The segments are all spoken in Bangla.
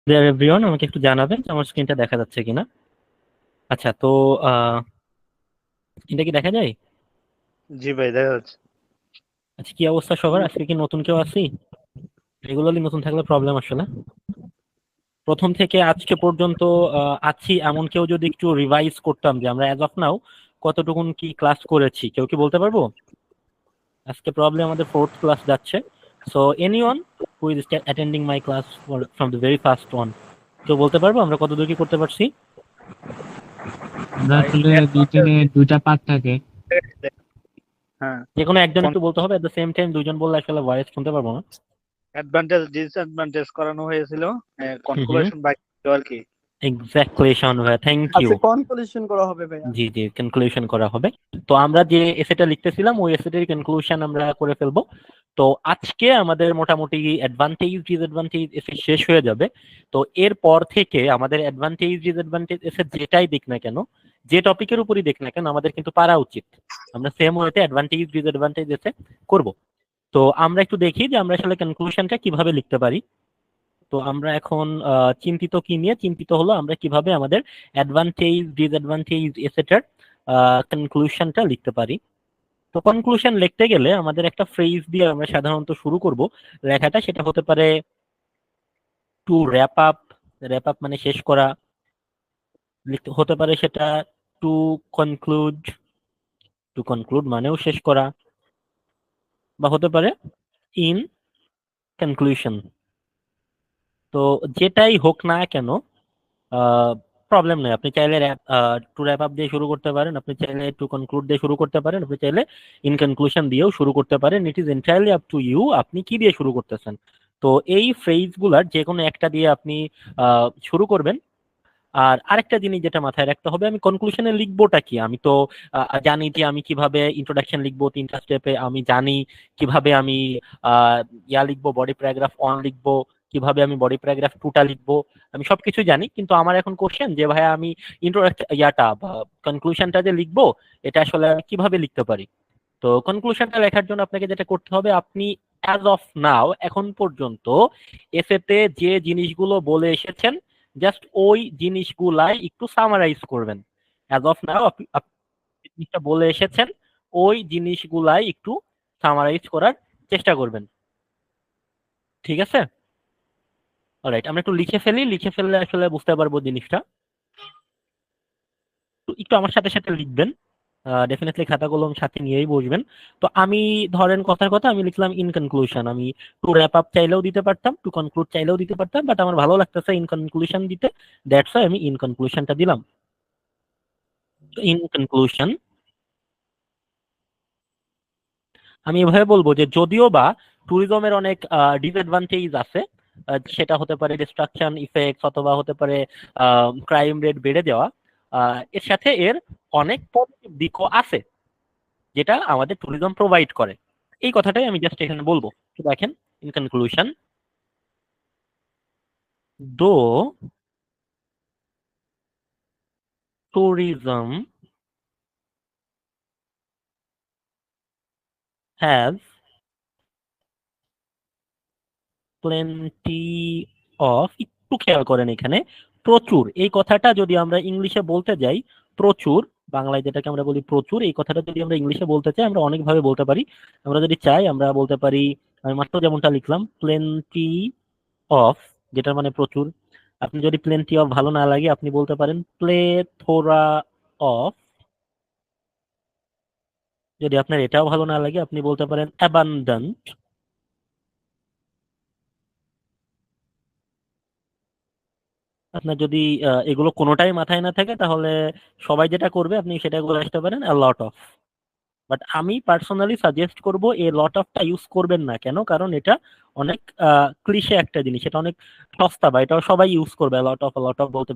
এভরিওয়ান, আমাকে একটু জানাবেন যে আমার স্ক্রিনটা দেখা যাচ্ছে কিনা। আচ্ছা, তো স্ক্রিনটা কি দেখা যায়? জি ভাই, দেখা যাচ্ছে। আচ্ছা, কি অবস্থা সবার? আজকে কি নতুন কেউ আছি? রেগুলারলি নতুন থাকলে প্রবলেম আসলে। প্রথম থেকে আজকে পর্যন্ত আছি এমন কেউ যদি একটু রিভাইজ করতাম যে আমরা অ্যাজ অফ নাও কতটুকুন কি ক্লাস করেছি, কেউ কি বলতে পারবো? আজকে প্রবলেম আমাদের ফোর্থ ক্লাস যাচ্ছে। So anyone who is attending my class from the very first one, কেউ বলতে পারবো আমরা কতদূর কি করতে পারছি? আমরা ভাই আসলে দুইজনে অ্যাডভান্টেজ, দুইটা পার্ট থাকে। হ্যাঁ, যে কোনো একজন একটু বলতে হবে, এট দ্য সেম টাইম দুইজন বললে আসলে ভয়েস শুনতে পারবো না। অ্যাডভান্টেজ ডিসঅ্যাডভান্টেজ করানো হয়েছিল, হুম হুম, কনক্লুশন বাকি ছিল আর কি। এক্স্যাক্টলি শাওন ভাই, থ্যাংক ইউ। আচ্ছা, কনক্লুশন করা হবে ভাইয়া। জি জি, কনক্লুশন করা হবে। তো আমরা যে এসেটা লিখতেছিলাম ওই এসেটার কনক্লুশন আমরা করে ফেলবো। তো আজকে আমাদের মোটামুটি অ্যাডভান্টেজ ডিসঅ্যাডভান্টেজ এসে শেষ হয়ে যাবে। তো এরপর থেকে আমাদের অ্যাডভান্টেজ ডিসঅ্যাডভান্টেজ এসে যেটাই দিক না কেন, যে টপিকের উপরই দেখ না কেন, আমাদের কিন্তু পারা উচিত। আমরা সেম ওয়েতে অ্যাডভান্টেজ ডিসঅ্যাডভান্টেজ এসে করব। তো আমরা একটু দেখি যে আমরা আসলে কনক্লুশনটা কিভাবে লিখতে পারি। তো আমরা এখন চিন্তিত কি নিয়ে চিন্তিত হলো আমরা কিভাবে আমাদের অ্যাডভান্টেজ ডিসঅ্যাডভান্টেজ এসেটার কনক্লুশনটা লিখতে পারি। তো কনক্লুশন লিখতে গেলে আমাদের একটা ফ্রেজ দিয়ে আমরা সাধারণত শুরু করব লেখাটা। সেটা হতে পারে to wrap up, wrap up মানে শেষ করা। লিখতে হতে পারে সেটা টু কনক্লুড, টু কনক্লুড মানেও শেষ করা। বা হতে পারে ইন কনক্লুশন। তো যেটাই হোক না কেন প্রবলেম নেই, আপনি চাইলে টু র্যাপ আপ দিয়ে শুরু করতে পারেন, আপনি চাইলে টু কনক্লুড দিয়ে শুরু করতে পারেন, আপনি চাইলে ইন কনক্লুশন দিয়েও শুরু করতে পারেন। It is entirely up to you, আপনি কি দিয়ে শুরু করতেছেন। তো এই ফ্রেজ গুলার যে কোনো একটা দিয়ে আপনি শুরু করবেন। আর আরেকটা জিনিস যেটা মাথায় রাখতে হবে, আমি কনক্লুশনে লিখবোটা কি, আমি তো জানি যে আমি কিভাবে ইন্ট্রোডাকশন লিখবো 3টা স্টেপে, আমি জানি কিভাবে আমি আহ, লিখবো, বডি প্যারাগ্রাফ 1 লিখবো, কিভাবে আমি বডি প্যারাগ্রাফ 2টা লিখবো। আমি সবকিছু জানি, কিন্তু আমার এখন কোশ্চেন যে ভাই আমি ইন্ট্রোডাকশন বা কনক্লুশনটা যে লিখবো, এটা আসলে আমি কিভাবে লিখতে পারি। তো কনক্লুশনটা লেখার জন্য আপনাকে যেটা করতে হবে, আপনি অ্যাজ অফ নাও এখন পর্যন্ত এসেতে যে জিনিসগুলো বলে এসেছেন জাস্ট ওই জিনিসগুলাই একটু সামারাইজ করবেন। অ্যাজ অফ নাও আপনি আপনি যে জিনিসটা বলে এসেছেন ওই জিনিসগুলাই একটু সামারাইজ করার চেষ্টা করবেন। ঠিক আছে? অলরাইট, আমরা একটু লিখে ফেলি, লিখে ফেললে আসলে বুঝতে পারবো জিনিসটা। তো একটু আমার সাথে সাথে লিখবেন, ডেফিনেটলি খাতা কলম সাথে নিয়েই বসবেন। তো আমি ধরেন কথার কথা আমি লিখলাম ইন কনক্লুশন। আমি টু র্যাপ আপ চাইলেও দিতে পারতাম, টু কনক্লুড চাইলেও দিতে পারতাম, বাট আমার ভালো লাগতেছে ইন কনক্লুশন দিতে। দ্যাটস ওয়াই আমি ইন কনক্লুশনটা দিলাম। তো ইন কনক্লুশন আমি এভাবে বলবো যে যদিও বা ট্যুরিজমের অনেক ডিসঅ্যাডভান্টেজ আছে, সেটা হতে পারে ডিস্ট্রাকশন ইফেক্টস, অথবা হতে পারে ক্রাইম রেট বেড়ে যাওয়া, এর সাথে এর অনেক পজিটিভ দিকও আছে যেটা আমাদের ট্যুরিজম প্রোভাইড করে। এই কথাটাই আমি জাস্ট এখানে বলবো। তো দেখেন, ইন কনক্লুশন, দো tourism has plenty of, একটু খেয়াল করেন এখানে প্রচুর এই কথাটা যদি আমরা ইংলিশে বলতে যাই, প্রচুর, বাংলায় যেটাকে আমরা বলি প্রচুর, এই কথাটা যদি আমরা ইংলিশে বলতে চাই আমরা অনেকভাবে বলতে পারি। আমরা যদি চাই আমরা বলতে পারি, আমি মাত্র যেমনটা লিখলাম প্লেন্টি অফ, যেটার মানে প্রচুর। আপনি যদি প্লেন্টি অফ ভালো না লাগে আপনি বলতে পারেন প্লেথোরা অফ। যদি আপনার এটাও ভালো না লাগে আপনি বলতে পারেন অ্যাবান্ডান্ট। আপনার যদি এগুলো কোনোটাই মাথায় না থাকে তাহলে সবাই যেটা করবে আপনি সেটা বলে আসতে পারেন আ লট অফ। বাট আমি পার্সোনালি সাজেস্ট করব এই লট অফটা ইউজ করবেন না। কেন? কারণ এটা অনেক ক্লিশে একটা জিনিস, এটা অনেক সস্তা, বা এটা সবাই ইউজ করবে। লট অফ বলতে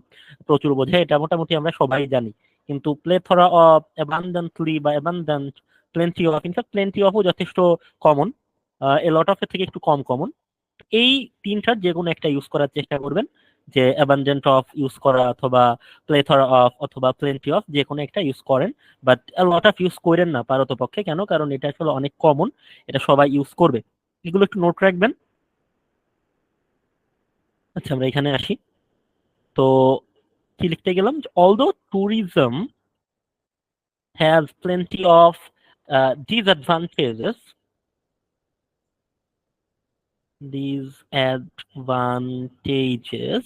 প্রচুর বোঝায়, এটা মোটামুটি আমরা সবাই জানি। কিন্তু প্লেথরা অফ, অ্যাবান্ডেন্টলি বা abundant, plenty of, in fact plenty অফও যথেষ্ট কমন, এ লট অফের থেকে একটু কম কমন। এই তিনটার যে কোনো একটা ইউজ করার চেষ্টা করবেন, যে অ্যাবান্ডেন্ট অফ ইউজ করা, অথবা প্লেথরা অফ, অথবা প্লেন্টি অফ, যে কোনো একটা ইউজ করেন। বাট লট অফ ইউজ করেন না পারতপক্ষে। কেন? কারণ এটা আসলে অনেক কমন, এটা সবাই ইউজ করবে। এগুলো একটু নোট রাখবেন। আচ্ছা, আমরা এখানে আসি। তো কি লিখতে গেলাম, although tourism has plenty of disadvantages, disadvantages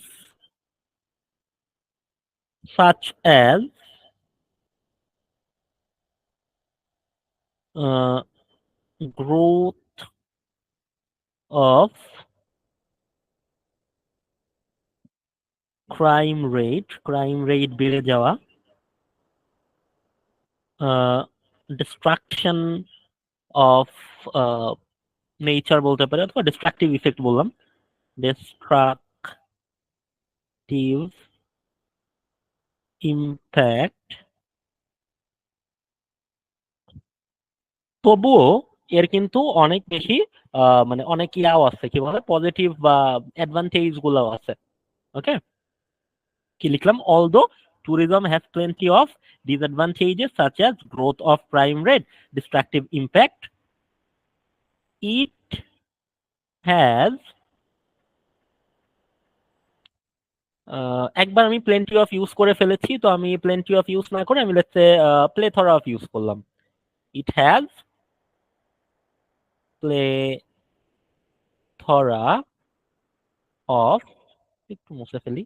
such as uh, growth of crime rate বেড়ে যাওয়া, destruction of নেচার বলতে পারে, অথবা ডিস্ট্রাকটিভ ইফেক্ট বললাম, ডিস্ট্রাকটিভ ইম্প্যাক্ট। তবুও এর কিন্তু অনেক বেশি মানে অনেক ইয়াও আছে, কি বলে, পজিটিভ বা অ্যাডভান্টেজ গুলাও আছে। ওকে, কি লিখলাম, although tourism has plenty of disadvantages such as growth of crime rate, destructive impact, it has একবার আমি প্লেন্টি অফ ইউজ করে ফেলেছি, তো আমি প্লেন্টি অফ ইউজ না করে আমি let's say plethora of use করলাম। ইট হ্যাজ প্লেথরা অফ, একটু মুছে ফেলি,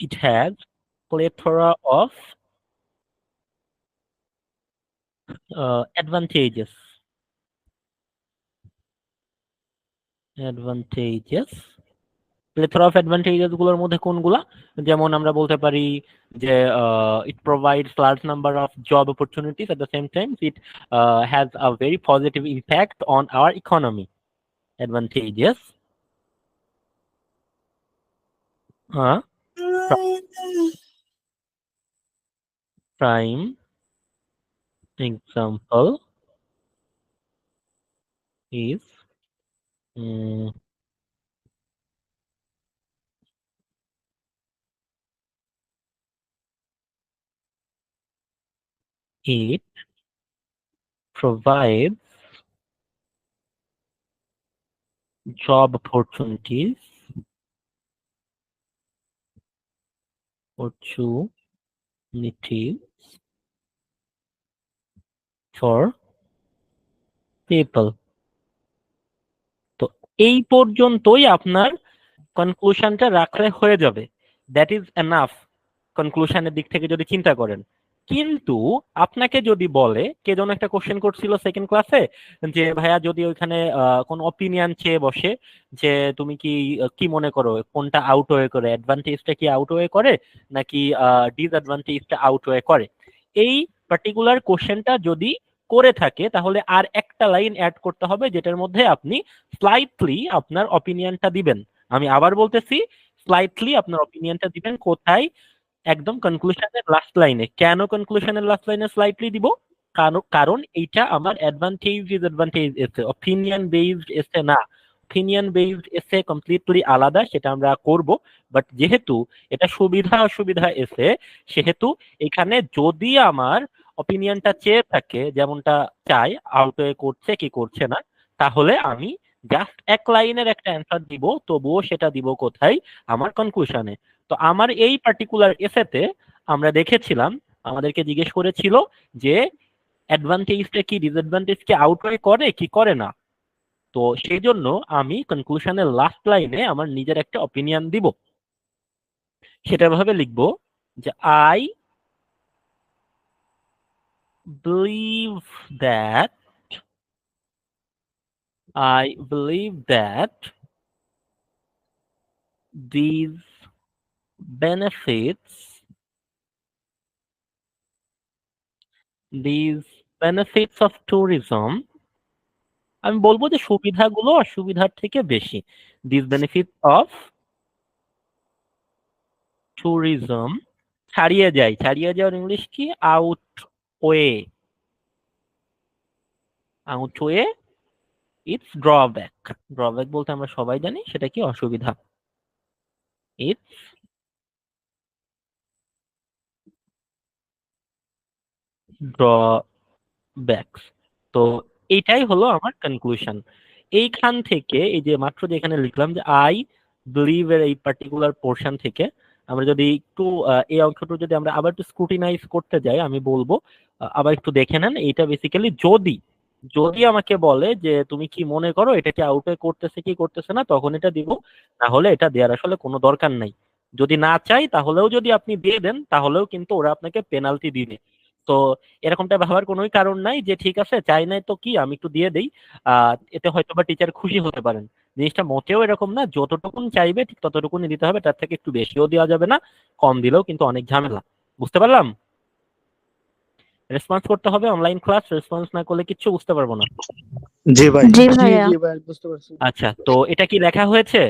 it has plethora of advantages, advantages, প্লেথরা of advantages গুলোর মধ্যে কোনগুলা, যেমন আমরা বলতে পারি যে ইট provides large number of job opportunities, at the same time it has a very positive impact on our economy. Advantages prime example is mm, it provides job opportunities for people. তো এই পর্যন্তই আপনার কনক্লুশনটা রাখলে হয়ে যাবে, দ্যাট ইজ এনাফ কনক্লুশনের দিক থেকে যদি চিন্তা করেন। কিন্তু আপনাকে যদি বলে, কে যেন একটা কোশ্চেন করছিল সেকেন্ড ক্লাসে, যে ভাইয়া যদি ওইখানে কোন অপিনিয়ন চেয়ে বসে, যে তুমি কি কি মনে করো কোনটা আউটওয়ে করে, অ্যাডভান্টেজটা কি আউটওয়ে করে নাকি ডিসঅ্যাডভান্টেজটা আউটওয়ে করে, এই পার্টিকুলার কোশ্চেনটা যদি করে থাকে, তাহলে আর একটা লাইন অ্যাড করতে হবে যেটার মধ্যে আপনি স্লাইটলি আপনার অপিনিয়নটা দিবেন। আমি আবার বলতেছি, স্লাইটলি আপনার অপিনিয়নটা দিবেন কোথায়, একদম কনক্লুশনের লাস্ট লাইনে। কেন কনক্লুশনের লাস্ট লাইনে স্লাইটলি দিব? কারণ এইটা আমার অ্যাডভান্টেজ ডিসঅ্যাডভান্টেজ এসে, অপিনিয়ন বেসড এসে না। অপিনিয়ন বেসড এসে কমপ্লিটলি আলাদা, সেটা আমরা করব। বাট যেহেতু এটা সুবিধা অসুবিধা এসে, সেহেতু এখানে যদি আমার অপিনিয়নটা চেয়ে থাকে, যেমনটা চাই, আউটওয়ে করছে কি করছে না, তাহলে আমি জাস্ট এক লাইনের একটা অ্যান্সার দিব, তবুও সেটা দিব কোথায়, আমার কনক্লুশনে। তো আমার এই পার্টিকুলার এসেতে আমরা দেখেছিলাম, আমাদেরকে জিজ্ঞেস করেছিল যে অ্যাডভান্টেজটা কি ডিসঅ্যাডভান্টেজকে আউটওয়ে করে কি করে না। তো সেই জন্য আমি কনক্লুশনের লাস্ট লাইনে আমার নিজের একটা অপিনিয়ন দিব, সেটা ভাবে লিখবো যে I believe that, I believe that these benefits, these benefits of tourism, আমি বলবো যে সুবিধাগুলো অসুবিধার থেকে বেশি। These benefits of tourism, ছাড়িয়ে যায়, ছাড়িয়ে যাওয়ার ইংলিশ কি, আউটওয়ে, আউটওয়ে ইটস ড্রব্যাক। ড্রব্যাক বলতে আমরা সবাই জানি সেটা কি, অসুবিধা। It's drawbacks. তো এইটাই হলো আমার কনক্লুশন। এইখান থেকে এই যে মাত্র যেখানে লিখলাম যে আই বিলিভ এর এই পার্টিকুলার পোর্শন থেকে আমরা যদি একটু এই অংশটা যদি আমরা আবার একটু স্ক্রুটিনাইজ করতে যাই, আমি বলবো আবার একটু দেখে নেন। এইটা বেসিক্যালি যদি যদি আমাকে বলে যে তুমি কি মনে করো এটা কি আউটে করতেছে কি করতেছে না, তখন এটা দিব, না হলে এটা দেওয়ার আসলে কোনো দরকার নাই। যদি না চাই তাহলেও যদি আপনি দিয়ে দেন তাহলেও কিন্তু ওরা আপনাকে পেনাল্টি দিবে। তো এরকমটা ভাবার কোনোই কারণ নাই যে ঠিক আছে চাই নাই তো কি আমি একটু দিয়ে দেই, এতে হয়তো বা টিচার খুশি হতে পারেন। জিনিসটা মোটেও এরকম না, যতটুকুন চাইবে ঠিক ততটুকুনই দিতে হবে, তার থেকে একটু বেশিও দেওয়া যাবে না, কম দিলেও কিন্তু অনেক ঝামেলা। বুঝতে পারলাম? রেসপন্স করতে হবে, অনলাইন ক্লাস রেসপন্স না করলে কিচ্ছু বুঝতে পারবো না। জি ভাই। জি জি ভাইয়া। জি ভাই বুঝতে পারছি। আচ্ছা, তো এটা কি লেখা হয়েছে?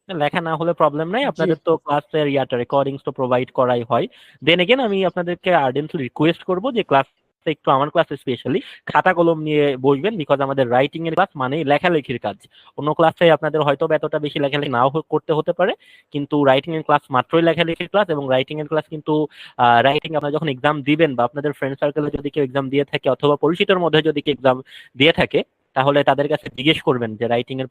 লেখা না হলে প্রবলেম নাই, জি আপনাদের তো ক্লাসের রেকর্ডিংস তো প্রোভাইড করাই হয়। দেন এগেন আমি আপনাদেরকে আর্জেন্টলি রিকোয়েস্ট করব যে ক্লাস একটু আমার ক্লাস স্পেশালি খাতা কলম নিয়ে বসবেন, বিকজ আমাদের রাইটিং এর ক্লাস মানে লেখালেখির কাজ। অন্য ক্লাসে আপনাদের হয়তো বা এতটা বেশি লেখালেখি নাও করতে হতে পারে, কিন্তু রাইটিং এর ক্লাস মাত্রই লেখালেখির ক্লাস। এবং রাইটিং এর ক্লাস কিন্তু রাইটিং আপনারা যখন এক্সাম দিবেন বা আপনাদের ফ্রেন্ড সার্কেলে যদি কেউ এক্সাম দিয়ে থাকে অথবা পরিচিতের মধ্যে যদি কেউ এক্সাম দিয়ে থাকে, তাহলে তাদের কাছে জিজ্ঞেস করবেন যে রাইটিং এর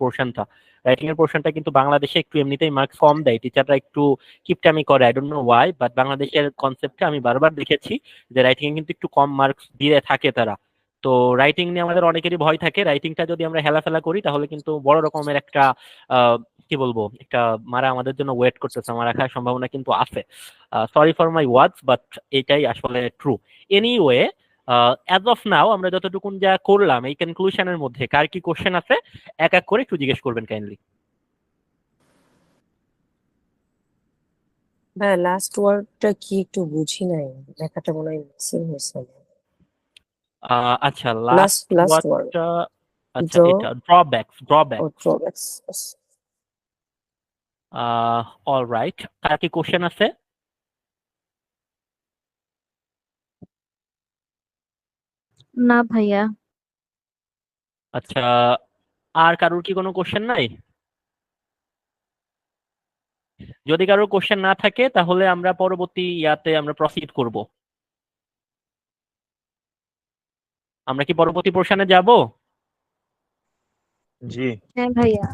পোর্শনটা কিন্তু বাংলাদেশে একটু এমনিতেই মার্কস কম দেয়, টিচাররা একটু কিপটামি করে, I don't know Y, but বাংলাদেশের কনসেপ্টে আমি বারবার দেখেছি যে রাইটিং এ কিন্তু একটু কম মার্কস দিয়ে থাকে তারা। তো রাইটিং নিয়ে আমাদের অনেকেরই ভয় থাকে, রাইটিংটা যদি আমরা হেলাফেলা করি তাহলে কিন্তু বড় রকমের একটা কি বলবো একটা মারা আমাদের জন্য ওয়েট করতেছে, আমার রাখার সম্ভাবনা কিন্তু আছে। Sorry for my words, but এটাই আসলে ট্রু। এনিওয়ে, অ্যাজ অফ নাও আমরা যতটুকুন যা করলাম এই কনক্লুশনের মধ্যে কার কি কোশ্চেন আছে এক এক করে একটু জিজ্ঞেস করবেন কাইন্ডলি। ভাইয়া লাস্ট ওয়ার্ডটা কি একটু বুঝি নাই, লেখাটা মনে হয় মিসিং হয়েছে। আচ্ছা, লাস্ট লাস্ট ওয়ার্ড ওয়ার্ডটা আচ্ছা ড্র এটা ড্রব্যাকস। ও ড্রব্যাকস। অলরাইট, কার কি কোশ্চেন আছে? না ভাইয়া। আচ্ছা, আর কারোর কি কোনো কোশ্চেন নাই? যদি কারোর কোশ্চেন না থাকে তাহলে আমরা পরবর্তী ইয়াতে আমরা প্রসিড করব। আমরা কি পরবর্তী পোর্শনে যাব? জি হ্যাঁ ভাইয়া।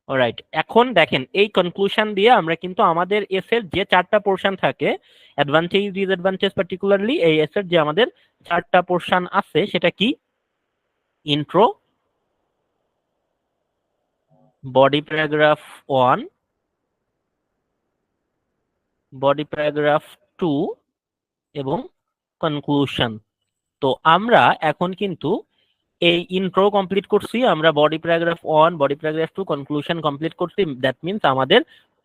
অলরাইট, এখন দেখেন এই কনক্লুশন দিয়ে আমরা কিন্তু আমাদের এসের যে চারটা পোর্শন থাকে, অ্যাডভান্টেজ ডিসঅ্যাডভান্টেজ পার্টিকুলারলি এই এসের যে আমাদের চারটা পোর্শন আছে সেটা কি? Intro, body paragraph 1, body paragraph 2 এবং কনক্লুশন। তো আমরা এখন কিন্তু এই ইন্ট্রো কমপ্লিট করছি, আমরা body paragraph 1 body paragraph 2 conclusion complete করছি। দ্যাট মিন্স আমাদের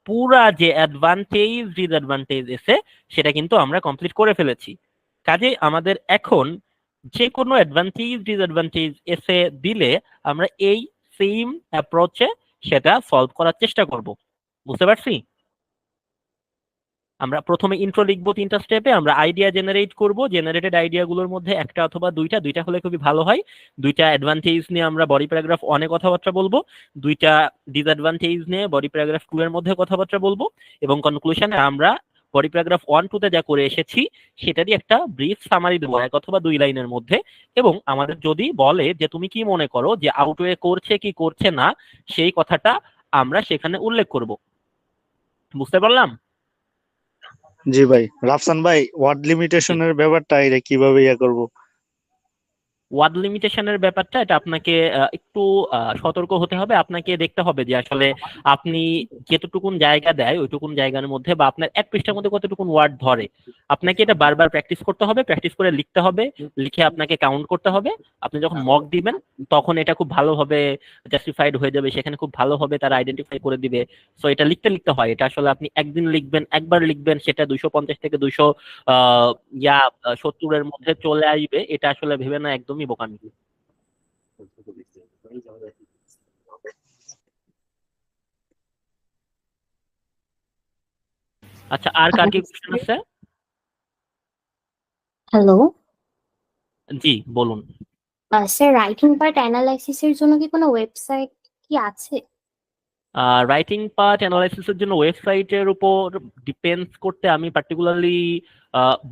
পুরা যে অ্যাডভান্টেজ ডিসঅ্যাডভান্টেজ এসে সেটা কিন্তু আমরা কমপ্লিট করে ফেলেছি। কাজে আমাদের এখন যে কোনো অ্যাডভান্টেজ ডিসঅ্যাডভান্টেজ এসে দিলে আমরা এই সেম অ্যাপ্রোচে সেটা সলভ করার চেষ্টা করব। বুঝতে পারছি? আমরা প্রথমে ইন্ট্রো লিখবো 3টা স্টেপে, আমরা আইডিয়া জেনারেট করব, জেনারেটেড আইডিয়া গুলোর মধ্যে একটা অথবা দুইটা হলে খুবই ভালো হয়। দুইটা অ্যাডভান্টেজ নিয়ে আমরা বডি প্যারাগ্রাফ 1 এ কথাবার্তা বলবো, দুইটা ডিসঅ্যাডভান্টেজ নিয়ে বডি প্যারাগ্রাফ 2 এর মধ্যে কথাবার্তা বলবো, এবং কনক্লুশনে আমরা বডি প্যারাগ্রাফ 1 2 তে যা করে এসেছি সেটারই একটা ব্রিফ সামারি দেবো 1 অথবা 2 লাইনের মধ্যে। এবং আমাদের যদি বলে যে তুমি কি মনে করো যে আউটওয়ে করছে কি করছে না, সেই কথাটা আমরা সেখানে উল্লেখ করব। বুঝতে পারলাম? জি ভাই। রাফসান ভাই, ওয়ার্ড লিমিটেশনের ব্যাপারটা এটা কিভাবে করব? ওয়ার্ড লিমিটেশনের ব্যাপারটা এটা আপনাকে একটু সতর্ক হতে হবে। আপনাকে দেখতে হবে যে আসলে আপনি যেতটুকুন জায়গা দেয় ওইটুকুন জায়গার মধ্যে বা আপনার এক পৃষ্ঠার মধ্যে কতটুকুন ওয়ার্ড ধরে, আপনাকে এটা বারবার প্র্যাকটিস করতে হবে, প্র্যাকটিস করে লিখতে হবে, লিখে আপনাকে কাউন্ট করতে হবে। আপনি যখন মক দিবেন তখন এটা খুব ভালোভাবে জাস্টিফাইড হয়ে যাবে, সেখানে খুব ভালোভাবে তারা আইডেন্টিফাই করে দিবে। সো এটা লিখতে লিখতে হয়, এটা আসলে আপনি একদিন লিখবেন একবার লিখবেন সেটা 250 থেকে 200 70 এর মধ্যে চলে আসবে, এটা আসলে ভেবে না, একদমই বোকামি। আচ্ছা, আর কার কি কোশ্চেন আছে? হ্যালো জি বলুন। স্যার, রাইটিং পার্ট অ্যানালাইসিসের জন্য কি কোনো ওয়েবসাইট কি আছে? রাইটিং পার্ট অ্যানালাইসিসের জন্য ওয়েবসাইটের উপর ডিপেন্ডস করতে আমি পার্টিকুলারলি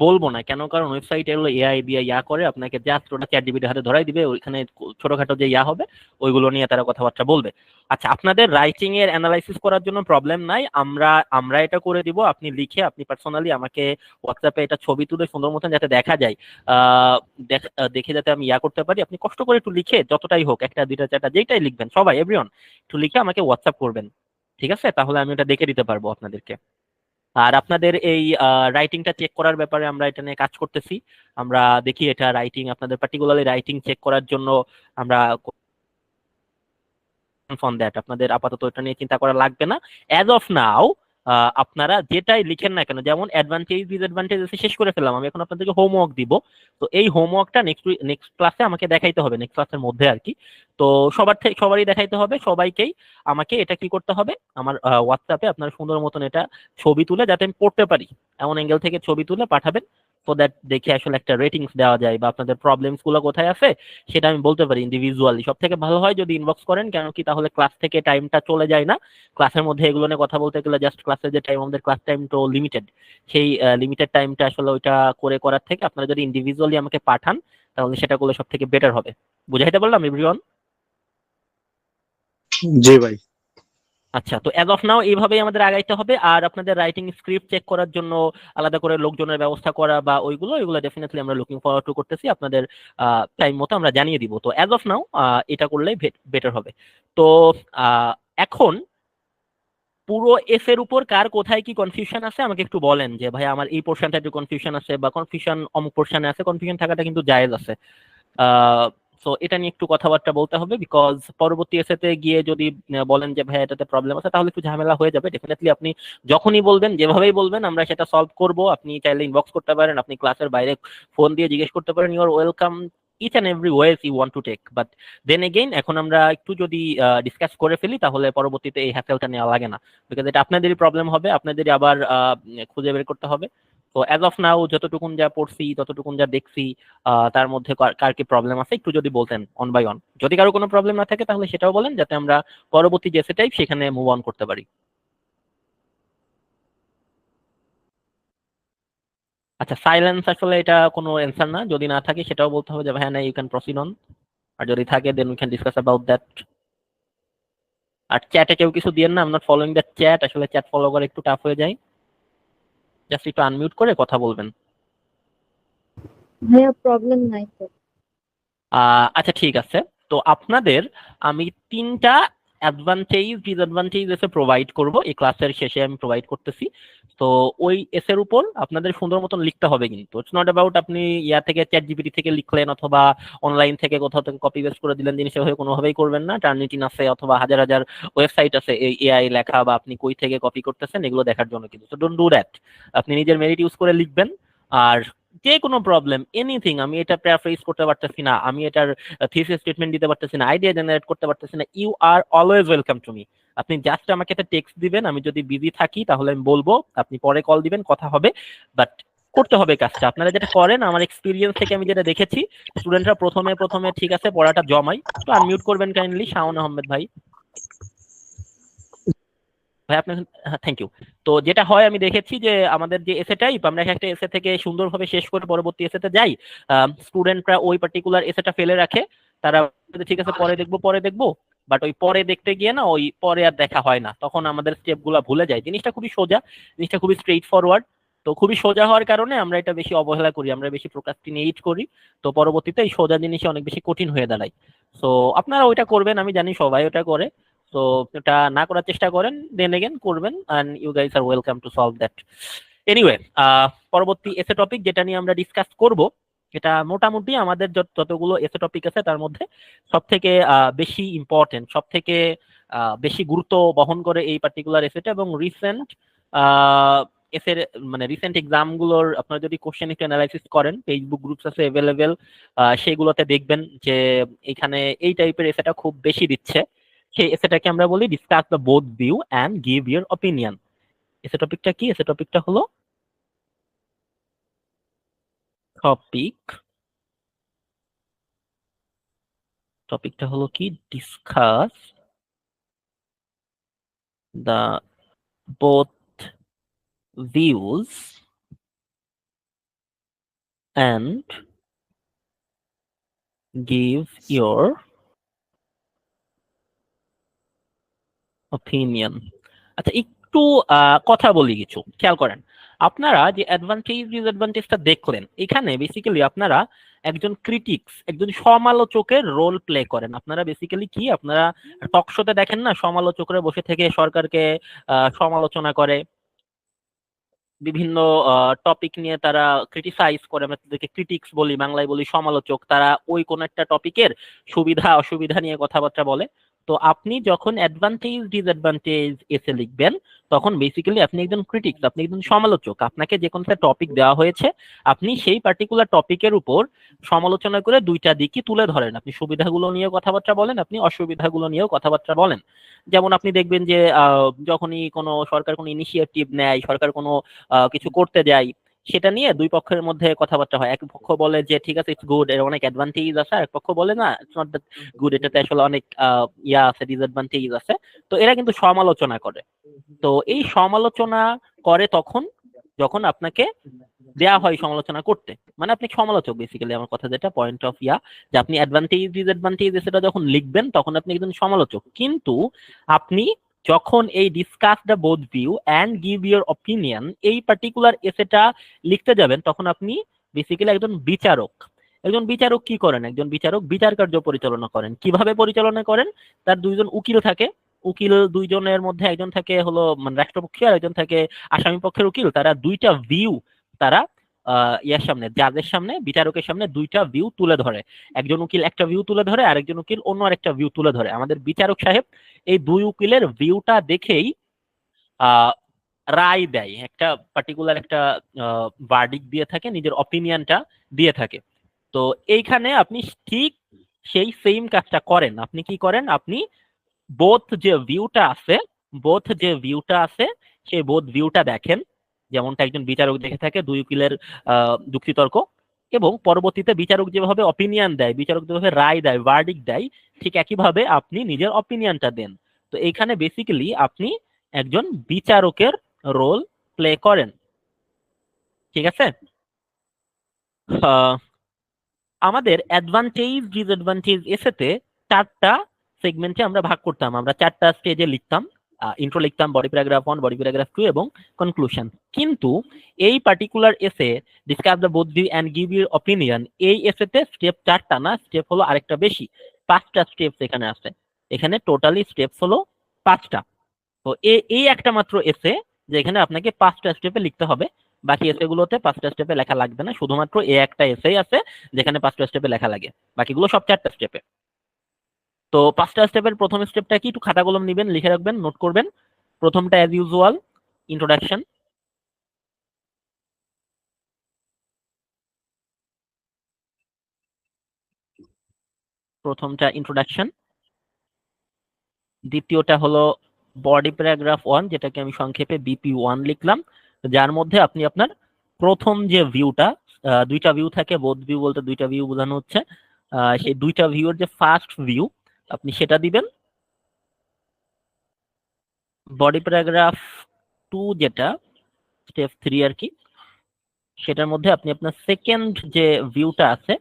বলবো না কেন, কারণ ওয়েবসাইটে এগুলো এআই দিয়ে ইয়া করে আপনাকে জাস্ট ওটা চ্যাট জিপিটির হাতে ধরাই দিবে, ওইখানে ছোটখাটো যে ইয়া হবে ওইগুলো নিয়ে তারা কথাবার্তা বলবে। আচ্ছা, আপনাদের রাইটিং এর অ্যানালাইসিস করার জন্য প্রবলেম নাই, আমরা আমরা এটা করে দিব। আপনি লিখে আপনি পার্সোনালি আমাকে হোয়াটসঅ্যাপে এটা ছবি তুলে সুন্দর মতন যাতে দেখা যায়, দেখে যাতে আমি ইয়া করতে পারি, আপনি কষ্ট করে একটু লিখে যতটাই হোক, একটা দুইটা চারটা যেটাই লিখবেন সবাই এভরিওয়ান একটু লিখে আমাকে হোয়াটসঅ্যাপ করবেন, ঠিক আছে? তাহলে আমি ওটা দেখে দিতে পারবো আপনাদেরকে। আর আপনাদের এই রাইটিংটা চেক করার ব্যাপারে আমরা এটা নিয়ে কাজ করতেছি। আমরা দেখি এটা রাইটিং, আপনাদের পার্টিকুলারলি রাইটিং চেক করার জন্য আমরা ফোন দ্যাট, আপনাদের আপাতত এটা নিয়ে চিন্তা করা লাগবে না অ্যাজ অফ নাও। আপনারা যেটাই লিখেন না কেন, যেমন অ্যাডভান্টেজ ডিসঅ্যাডভান্টেজ শেষ করে ফেললাম, আমি এখন আপনাদেরকে হোমওয়ার্ক দিব। তো এই হোমওয়ার্কটা নেক্সট ক্লাসে আমাকে দেখাইতে হবে, নেক্সট ক্লাসের মধ্যে আর কি। তো সবারই দেখাইতে হবে, সবাইকেই আমাকে এটা কি করতে হবে, আমার হোয়াটসঅ্যাপে আপনার সুন্দর মতন এটা ছবি তুলে যাতে আমি পড়তে পারি এমন অ্যাঙ্গেল থেকে ছবি তুলে পাঠাবেন, তো দ্যাট দেখে আসলে একটা রেটিংস দেওয়া যায় বা আপনাদের প্রবলেমস গুলো কোথায় আছে সেটা আমি বলতে পারি ইন্ডিভিজুয়ালি। সব থেকে ভালো হয় যদি ইনবক্স করেন, কেন কি তাহলে ক্লাস থেকে টাইমটা চলে যায় না, ক্লাসের মধ্যে এগুলো নিয়ে কথা বলতে গেলে জাস্ট ক্লাসের যে টাইম, আমাদের ক্লাস টাইম তো লিমিটেড, সেই লিমিটেড টাইমটা আসলে ওইটা করার থেকে আপনারা যদি ইন্ডিভিজুয়ালি আমাকে পাঠান তাহলে সেটা করলে সব থেকে বেটার হবে। বুঝাইতে পারলাম এভরিওয়ান? জি ভাই। আচ্ছা, তো অ্যাজ অফ নাও এইভাবেই আমাদের আগাইতে হবে। আর আপনাদের রাইটিং স্ক্রিপ্ট চেক করার জন্য আলাদা করে লোকজনের ব্যবস্থা করা বা ওইগুলো ডেফিনেটলি আমরা লুকিং ফরওয়ার্ড টু করতেছি, আপনাদের টাইম মতো আমরা জানিয়ে দিব। তো অ্যাজ অফ নাও এটা করলেই বেটার হবে। তো এখন পুরো এস এর উপর কার কোথায় কি কনফিউশন আছে আমাকে একটু বলেন, যে ভাই আমার এই পোর্শনটা একটু কনফিউশন আছে বা কনফিউশন অমুক পোর্শনে আছে। কনফিউশন থাকাটা কিন্তু জায়েজ আছে। তো এটা নিয়ে একটু কথাবার্তা বলতে হবে, বিকজ পরবর্তী এসেতে গিয়ে যদি বলেন যে ভাই এটাতে প্রবলেম আছে তাহলে একটু ঝামেলা হয়ে যাবে। ডেফিনেটলি আপনি যখনই বলবেন, যেভাবেই বলবেন, আমরা সেটা সলভ করব। আপনি চাইলে ইনবক্স করতে পারেন, আপনি ক্লাসের বাইরে ফোন দিয়ে জিজ্ঞেস করতে পারেন, you are welcome each and every ways you want to take. But then again এখন আমরা একটু যদি ডিসকাস করে ফেলি তাহলে পরবর্তীতে এই হ্যাসেলটা নেওয়া লাগে না, বিকজ এটা আপনাদেরই প্রবলেম হবে, আপনাদেরই আবার খুঁজে বের করতে হবে। তো অ্যাজ অফ নাও যতটুকুন যা পড়ছি, ততটুকুন যা দেখছি, তার মধ্যে কার কি প্রবলেম আছে একটু যদি বলতেন অন বাই অন। যদি কারো কোনো প্রবলেম না থাকে তাহলে সেটাও বলেন, যাতে আমরা পরবর্তী যে টাইপ সেখানে মুভ অন করতে পারি। আচ্ছা, সাইলেন্স আসলে এটা কোনো অ্যান্সার না, যদি না থাকে সেটাও বলতে হবে যে হ্যাঁ না ইউ ক্যান প্রসিড অন, আর যদি থাকে then we can discuss about that. আর চ্যাটে কেউ কিছু দিয়েন না, I am not following that chat, আসলে চ্যাট ফলো করা একটু টাফ হয়ে যায়, জাস্ট একটু আনমিউট করে কথা বলবেন। ভাইয়া প্রবলেম নাই তো। আচ্ছা ঠিক আছে। তো আপনাদের আমি 3টা অ্যাডভান্টেজ ডিসঅ্যাডভান্টেজ এসে প্রোভাইড করব, এই ক্লাসের শেষে আমি প্রোভাইড করতেছি। তো ওই এসের উপর আপনাদের সুন্দর মতন লিখতে হবে, কিন্তু ইটস নট অ্যাবাউট আপনি ইয়া থেকে চ্যাট জিপিটি থেকে লিখলেন অথবা অনলাইন থেকে কোথাও থেকে কপি পেস্ট করে দিলেন, জিনিস হয়ে কোনোভাবেই করবেন না। টার্নিটিন আছে অথবা হাজার হাজার ওয়েবসাইট আছে এই এআই লেখা বা আপনি কই থেকে কপি করতেছেন এগুলো দেখার জন্য, কিন্তু সো ডোন্ট ডু দ্যাট। আপনি নিজের মেরিট ইউজ করে লিখবেন। আর যে কোনো প্রবলেম এনিথিং, আমি এটা প্যারাফ্রেজ করতে পারতেছি না, আমি এটার থিসিস স্টেটমেন্ট দিতে পারতেছি না, আইডিয়া জেনারেট করতে পারতেছি না, you are always welcome to me. আপনি জাস্ট আমাকে একটা টেক্সট দিবেন, আমি যদি বিজি থাকি তাহলে আমি বলবো, আপনি পরে কল দিবেন, কথা হবে। বাট করতে হবে কাজটা। আপনারা যেটা করেন, আমার এক্সপিরিয়েন্স থেকে আমি যেটা দেখেছি, স্টুডেন্টরা প্রথমে প্রথমে ঠিক আছে পড়াটা জমাই। তো আনমিউট করবেন কাইন্ডলি, শাওন আহমেদ ভাই। ভাই আপনার, হ্যাঁ থ্যাংক ইউ। তো যেটা হয় আমি দেখেছি যে আমাদের যে এসে টাইপ, আমরা একটা এসে থেকে সুন্দরভাবে শেষ করে পরবর্তী এসেতে যাই, স্টুডেন্টরা ওই পার্টিকুলার এসেটা ফেলে রাখে, তারা বলে, ঠিক আছে পরে দেখবো। বাট ওই পরে দেখতে গিয়ে না, ওই পরে আর দেখা হয় না, তখন আমাদের স্টেপ গুলা ভুলে যায়। জিনিসটা খুবই সোজা, জিনিসটা খুবই স্ট্রেইট ফরওয়ার্ড। তো খুবই সোজা হওয়ার কারণে আমরা এটা বেশি অবহেলা করি, আমরা বেশি প্রোক্রাস্টিনেট করি। তো পরবর্তীতে এই সোজা জিনিস অনেক বেশি কঠিন হয়ে দাঁড়ায়। তো আপনারা ওইটা করবেন, আমি জানি সবাই ওটা করে। তো এটা না করার চেষ্টা করেন, দেন এগেন করবেন, and you guys are welcome to solve that. Anyway, পরবর্তী এসে টপিক যেটা নিয়ে আমরা ডিসকাস করব, এটা মোটামুটি আমাদের যতগুলো এসে টপিক আছে তার মধ্যে সব থেকে বেশি ইম্পর্টেন্ট, সব থেকে বেশি গুরুত্ব বহন করে এই পার্টিকুলার এসেটা। এবং রিসেন্ট এসের মানে রিসেন্ট এক্সাম গুলোর আপনারা যদি কোশ্চেন একটু অ্যানালাইসিস করেন, ফেসবুক গ্রুপস আছে অ্যাভেলেবেল, সেগুলোতে দেখবেন যে এখানে এই টাইপের এসেটা খুব বেশি দিচ্ছে। সেই এসেটাকে আমরা বলি discuss the both view and give your opinion. এসে টপিকটা কি? এসে টপিকটা হলো টপিক টপিকটা হলো কি, discuss the both views and give your opinion. আচ্ছা, একটু কথা বলি, কিছু খেয়াল করেন। আপনারা যে অ্যাডভান্টেজ ডিসঅ্যাডভান্টেজটা দেখলেন, এখানে বেসিক্যালি আপনারা একজন ক্রিটিক্স, একজন সমালোচকের রোল প্লে করেন। আপনারা বেসিক্যালি কি, আপনারা টক শোতে দেখেন না, সমালোচকরা বসে থেকে সরকারকে সমালোচনা করে, বিভিন্ন টপিক নিয়ে তারা ক্রিটিসাইজ করে। আমরা তাদেরকে ক্রিটিক্স বলি, বাংলায় বলি সমালোচক। তারা ওই কোন একটা টপিকের সুবিধা অসুবিধা নিয়ে কথাবার্তা বলে। তো আপনি যখন অ্যাডভান্টেজ ডিসঅ্যাডভান্টেজ এসে লিখবেন, তখন বেসিক্যালি আপনি একজন ক্রিটিক্স, আপনি একজন সমালোচক। আপনাকে যে কোনো একটা টপিক দেওয়া হয়েছে, আপনি সেই পার্টিকুলার টপিকের উপর সমালোচনা করে দুইটা দিকই তুলে ধরেন। আপনি সুবিধাগুলো নিয়েও কথাবার্তা বলেন, আপনি অসুবিধাগুলো নিয়েও কথাবার্তা বলেন। যেমন আপনি দেখবেন যে যখনই কোনো সরকার কোনো ইনিশিয়েটিভ নেয়, সরকার কোনো কিছু করতে যায়, সেটা নিয়ে দুই পক্ষের মধ্যে কথাবার্তা হয়। এক পক্ষ বলে যে ঠিক আছে, ইটস গুড, এর অনেক অ্যাডভান্টেজ আছে, আর এক পক্ষ বলে না, ইটস নট দ্যাট গুড, এটাতে আসলে অনেক ইয়া আছে, ডিসঅ্যাডভান্টেজ আছে। তো এরা কিন্তু সমালোচনা করে। তো এই সমালোচনা করে তখন যখন আপনাকে দেয়া হয় সমালোচনা করতে, মানে আপনি সমালোচক বেসিক্যালি। আমার কথা যেটা পয়েন্ট অফ যে আপনি অ্যাডভান্টেজ ডিসঅ্যাডভান্টেজ সেটা যখন লিখবেন, তখন আপনি একজন সমালোচক। কিন্তু আপনি যখন এই discuss the both view and give your opinion, এই পার্টিকুলার এসেটা লিখতে যাবেন, তখন আপনি বেসিক্যালি একজন বিচারক। একজন বিচারক কি করেন? একজন বিচারক বিচার কার্য পরিচালনা করেন। কিভাবে পরিচালনা করেন? তার দুইজন উকিল থাকে। উকিল দুইজনের মধ্যে একজন থাকে হলো মানে রাষ্ট্রপক্ষে, আর একজন থাকে আসামি পক্ষের উকিল। তারা দুইটা ভিউ, তারা ইয়ার সামনে, জাজের সামনে, বিচারকের সামনে দুইটা ভিউ তুলে ধরে। একজন উকিল একটা ভিউ তুলে ধরে, আরেকজন উকিল অন্য আরেকটা ভিউ তুলে ধরে। আমাদের বিচারক সাহেব এই দুই উকিলের ভিউটা দেখেই রায় দেয়, একটা পার্টিকুলার একটা ভার্ডিক্ট দিয়ে থাকে, নিজের অপিনিয়নটা দিয়ে থাকে। তো এইখানে আপনি ঠিক সেই সেম কাজটা করেন। আপনি কি করেন? আপনি বোথ যে ভিউটা আছে, সেই বোথ ভিউটা দেখেন, যেমনটা একজন বিচারক দেখে থাকে দুই উকিলের যুক্তিতর্ক, এবং পরবর্তীতে বিচারক যেভাবে অপিনিয়ন দেয়, বিচারক যেভাবে রায় দেয়, ভার্ডিক্ট দেয়, ঠিক একইভাবে আপনি নিজের অপিনিয়নটা দেন। তো এইখানে বেসিক্যালি আপনি একজন বিচারকের রোল প্লে করেন। ঠিক আছে? আমাদের অ্যাডভান্টেজ ডিসঅ্যাডভান্টেজ এসেতে চারটা সেগমেন্টে আমরা ভাগ করতাম। আমরা চারটা স্টেজে লিখতাম। ইন্ট্রো লিখতাম, বডি প্যারাগ্রাফ 1, বডি প্যারাগ্রাফ 2 এবং কনক্লুশন। কিন্তু এই particular essay discuss the both view and give your opinion, এই এসেতে স্টেপ চারটা না, স্টেপ হলো আরেকটা বেশি, 5টা স্টেপস এখানে আছে। এখানে টোটালি স্টেপস হলো 5টা। তো এই একটা মাত্র এসে যেখানে আপনাকে 5টা স্টেপে লিখতে হবে। বাকি এসেগুলোতে 5টা স্টেপে লেখা লাগবে না, শুধুমাত্র এই একটা এসেই আছে যেখানে 5টা স্টেপে লেখা লাগে, বাকিগুলো সব 4টা স্টেপে। তো 5টা স্টেপের প্রথম স্টেপটা কি? একটু খাতা কলম নিবেন, লিখে রাখবেন, নোট করবেন। প্রথমটা অ্যাজ ইউজুয়াল, ইন্ট্রোডাকশন। দ্বিতীয়টা হলো বডি প্যারাগ্রাফ 1, যেটাকে আমি সংক্ষেপে BP1 লিখলাম, যার মধ্যে আপনি আপনার প্রথম যে ভিউটা, দুইটা ভিউ থাকে, বোথ ভিউ বলতে দুইটা ভিউ বোঝানো হচ্ছে, সেই দুইটা ভিউর যে ফার্স্ট ভিউ আপনি সেটা দিবেন। বডি প্যারাগ্রাফ 2 যেটা স্টেপ 3 আর কি, সেটার মধ্যে আপনি আপনার সেকেন্ড যে ভিউটা আছে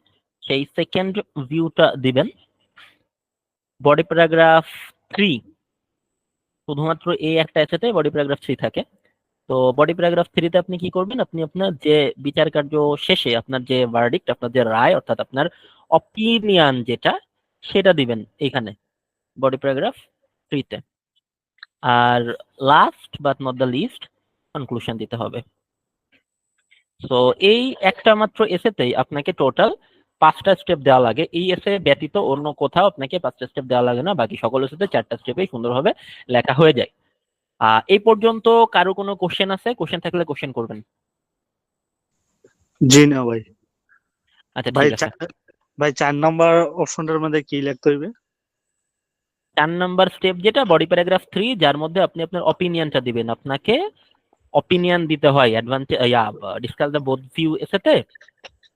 সেই সেকেন্ড ভিউটা দিবেন। বডি প্যারাগ্রাফ 3 শুধুমাত্র এই একটা এসেতে বডি প্যারাগ্রাফ 3 থাকে। তো বডি প্যারাগ্রাফ 3 তে আপনি কি করবেন? আপনি আপনার যে বিচার কার্য শেষে আপনার যে ভার্ডিক্ট, আপনার যে রায়, অর্থাৎ আপনার অপিনিয়ন যেটা, সেটা দিবেন এখানে বডি প্যারাগ্রাফ 3 তে। আর last but not the least, conclusion দিতে হবে। তো এই একটা মাত্র এসেতেই আপনাকে টোটাল 5টা স্টেপ দেওয়া লাগে। এই এসে ব্যতীত অন্য কোথাও আপনাকে 5টা স্টেপ দেওয়া লাগে না, বাকি সকল এসেতে 4টা স্টেপেই সুন্দরভাবে লেখা হয়ে যায়। এই পর্যন্ত কারো কোনো কোশ্চেন আছে? কোশ্চেন থাকলে কোশ্চেন করবেন। জি না ভাই। আচ্ছা, ভাই ঠিক আছে। ভাই 4 নাম্বার অপশনটার মধ্যে কি লিখতে হইবে? 4 নাম্বার স্টেপ যেটা বডি প্যারাগ্রাফ 3, যার মধ্যে আপনি আপনার অপিনিয়নটা দিবেন। আপনাকে অপিনিয়ন দিতে হয় advantage discuss the both view এসেতে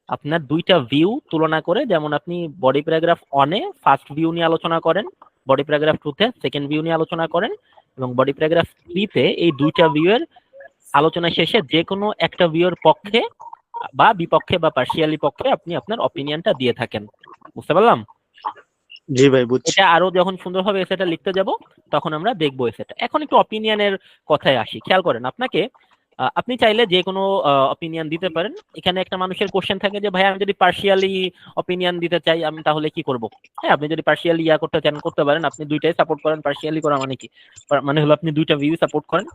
আপনার দুইটা ভিউ তুলনা করে। যেমন আপনি বডি প্যারাগ্রাফ 1 এ ফার্স্ট ভিউ নিয়ে আলোচনা করেন, বডি প্যারাগ্রাফ 2 তে সেকেন্ড ভিউ নিয়ে আলোচনা করেন, এবং বডি প্যারাগ্রাফ 3 তে এই দুইটা ভিউ এর আলোচনা শেষে যে কোনো একটা ভিউ এর পক্ষে বা বিপক্ষে বা পার্শিয়ালি পক্ষে আপনি আপনার অপিনিয়নটা দিয়ে থাকেন। বুঝতে পারলাম? জি ভাই বুঝছি। এটা আরো যখন সুন্দরভাবে এসেটা লিখতে যাব তখন আমরা দেখবো এসেটা। এখন একটু অপিনিয়নের কথায় আসি। খেয়াল করেন, আপনাকে আপনি চাইলে যে কোনো অপিনিয়ন দিতে পারেন। এখানে একটা মানুষের কোশ্চেন থাকে যে ভাই আমি যদি পার্শিয়ালি অপিনিয়ন দিতে চাই আমি তাহলে কি করব? হ্যাঁ, আপনি যদি পার্শিয়ালি করতে চান করতে পারেন। আপনি দুইটাই সাপোর্ট করেন। পার্শিয়ালি করা মানে কি? মানে হলো আপনি দুইটা ভিউ সাপোর্ট করেন।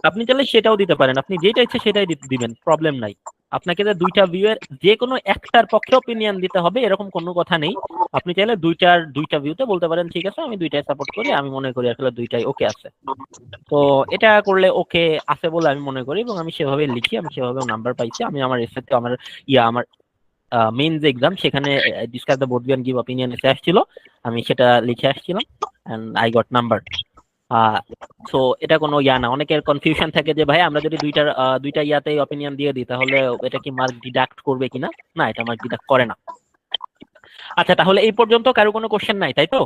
আপনি চাইলে সেটাও দিতে পারেন। আপনি যেটা ইচ্ছে সেটাই দিবেন, প্রবলেম নাই। আপনাকে যে দুইটা ভিউয়ের যে কোনো একটার পক্ষে অপিনিয়ন দিতে হবে এরকম কোনো কথা নেই। আপনি চাইলে দুইটা ভিউতে বলতে পারেন ঠিক আছে আমি দুইটাই সাপোর্ট করি, আমি মনে করি আসলে দুইটাই ওকে আছে। তো এটা করলে ওকে আছে বলে আমি মনে করি এবং আমি সেভাবে লিখি, আমি সেভাবে নাম্বার পাইছি। আমি আমার এসেতে আমার আমার মেইন যে এক্সাম সেখানে discuss the both give opinion essay আসছিল, আমি সেটা লিখে আসছিলাম and I got number. So এটা কোনো না। অনেকের কনফিউশন থাকে যে ভাই আমরা যদি দুইটা ইয়াতেই অপিনিয়ন দিয়ে দিই তাহলে এটা কি মার্ক ডিডাক্ট করবে কিনা? না, এটা মার্ক ডিডাক্ট করে না। আচ্ছা, তাহলে এই পর্যন্ত কারো কোনো কোশ্চেন নাই, তাই তো?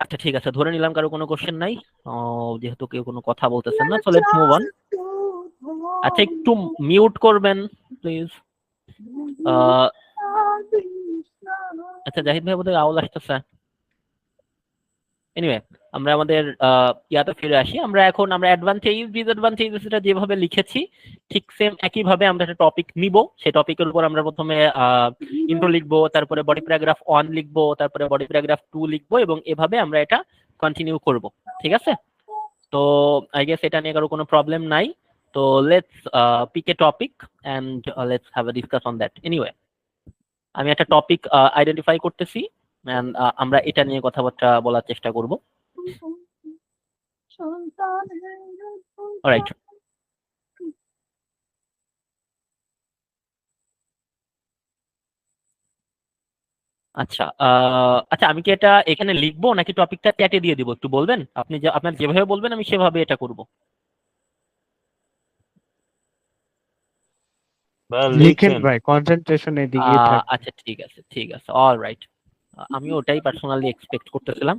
আচ্ছা ঠিক আছে, ধরে নিলাম কারো কোনো কোশ্চেন নাই। যেহেতু কেউ কোনো কথা বলতেছেন না, সো লেটস মুভ অন। আচ্ছা, একটু মিউট করবেন প্লিজ। আচ্ছা, জাহিদ ভাই বোধহয় আওয়াজ আসতেছে। এনিওয়ে, আমরা আমাদের ইয়াতে ফিরে আসি। আমরা অ্যাডভান্টেজ ডিসঅ্যাডভান্টেজ এটা যেভাবে লিখেছি ঠিক সেম একই ভাবে আমরা একটা টপিক নিব। সেই টপিকের উপর আমরা প্রথমে ইন্ট্রো লিখবো, তারপরে বডি প্যারাগ্রাফ 1 লিখবো, তারপরে বডি প্যারাগ্রাফ 2 লিখবো এবং এভাবে আমরা এটা কন্টিনিউ করব। ঠিক আছে? তো আই গেস এটা নিয়ে কারো কোনো প্রবলেম নাই। তো let's pick a topic and let's have a discuss on that. Anyway, আমি একটা টপিক আইডেন্টিফাই করতেছি এন্ড আমরা এটা নিয়ে কথাবার্তা বলার চেষ্টা করব। অলরাইট। আচ্ছা, আচ্ছা আমি কি এটা এখানে লিখবো নাকি টপিকটা চ্যাটে দিয়ে দিব? একটু বলবেন। আপনি আপনার যেভাবে বলবেন আমি সেভাবে এটা করব। লিখেন ভাই, কনসেন্ট্রেশন এদিকেই থাক। আচ্ছা ঠিক আছে, ঠিক আছে, অলরাইট। আমি ওটাই পার্সোনালি এক্সপেক্ট করতেছিলাম।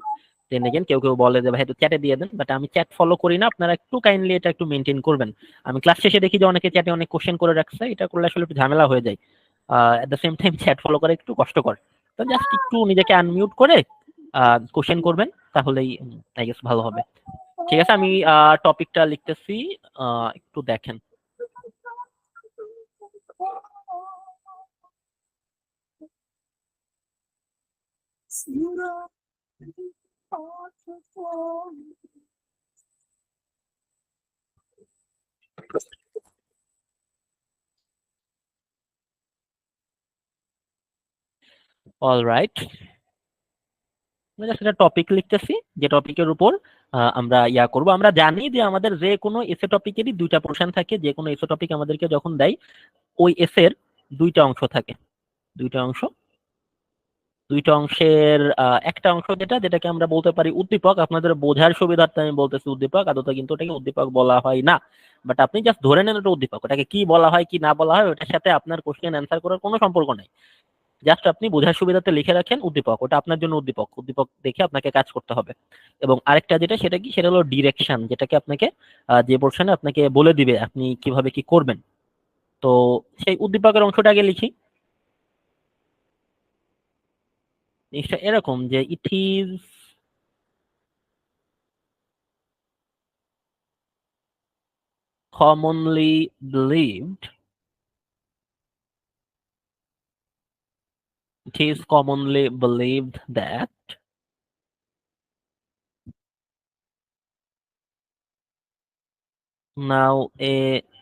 দেন এগেন কেউ কেউ বলে যে ভাই একটু চ্যাটে দিয়ে দেন, বাট আমি চ্যাট ফলো করি না। আপনারা একটু কাইন্ডলি এটা একটু মেনটেন করবেন। আমি ক্লাস শেষে দেখি যে অনেকে চ্যাটে অনেক কোশ্চেন করে রাখছে, এটা করলে আসলে একটু ঝামেলা হয়ে যায়। At the same time chat follow করা একটু কষ্টকর। তো জাস্ট একটু নিজেকে আনমিউট করে কোশ্চেন করবেন, তাহলেই আই গেস ভালো হবে। ঠিক আছে, আমি টপিকটা লিখতেছি, একটু দেখেন। অলরাইট, আমি জাস্ট একটা টপিক লিখতেছি যে টপিকের উপর আমরা করব। আমরা জানি যে আমাদের যে কোনো এসে টপিকেরই দুইটা পোর্শন থাকে। যে কোনো এসে টপিক আমাদেরকে যখন দেয় ওই এসের দুইটা অংশ থাকে। দুইটা অংশের একটা অংশ যেটাকে আমরা বলতে পারি উদ্দীপক। আপনাদের বোঝার সুবিধার্থে আমি বলতেছি উদ্দীপক, আদতে কিন্তু ওটাকে উদ্দীপক বলা হয় না। বাট আপনি জাস্ট ধরে নেন ওটা উদ্দীপক। ওটাকে কি বলা হয় কি না বলা হয় ওটার সাথে আপনার কোশ্চেন অ্যান্সার করার কোনো সম্পর্ক নাই। জাস্ট আপনি বোঝার সুবিধাতে লিখে রাখেন উদ্দীপক, ওটা আপনার জন্য উদ্দীপক। উদ্দীপক দেখে আপনাকে কাজ করতে হবে। এবং আরেকটা সেটা হলো ডিরেকশন, যেটাকে আপনাকে যে পোর্শনে আপনাকে বলে দিবে আপনি কিভাবে কি করবেন। তো সেই উদ্দীপকের অংশটা আগে লিখি। জিনিসটা এরকম যে it is commonly believed that nowadays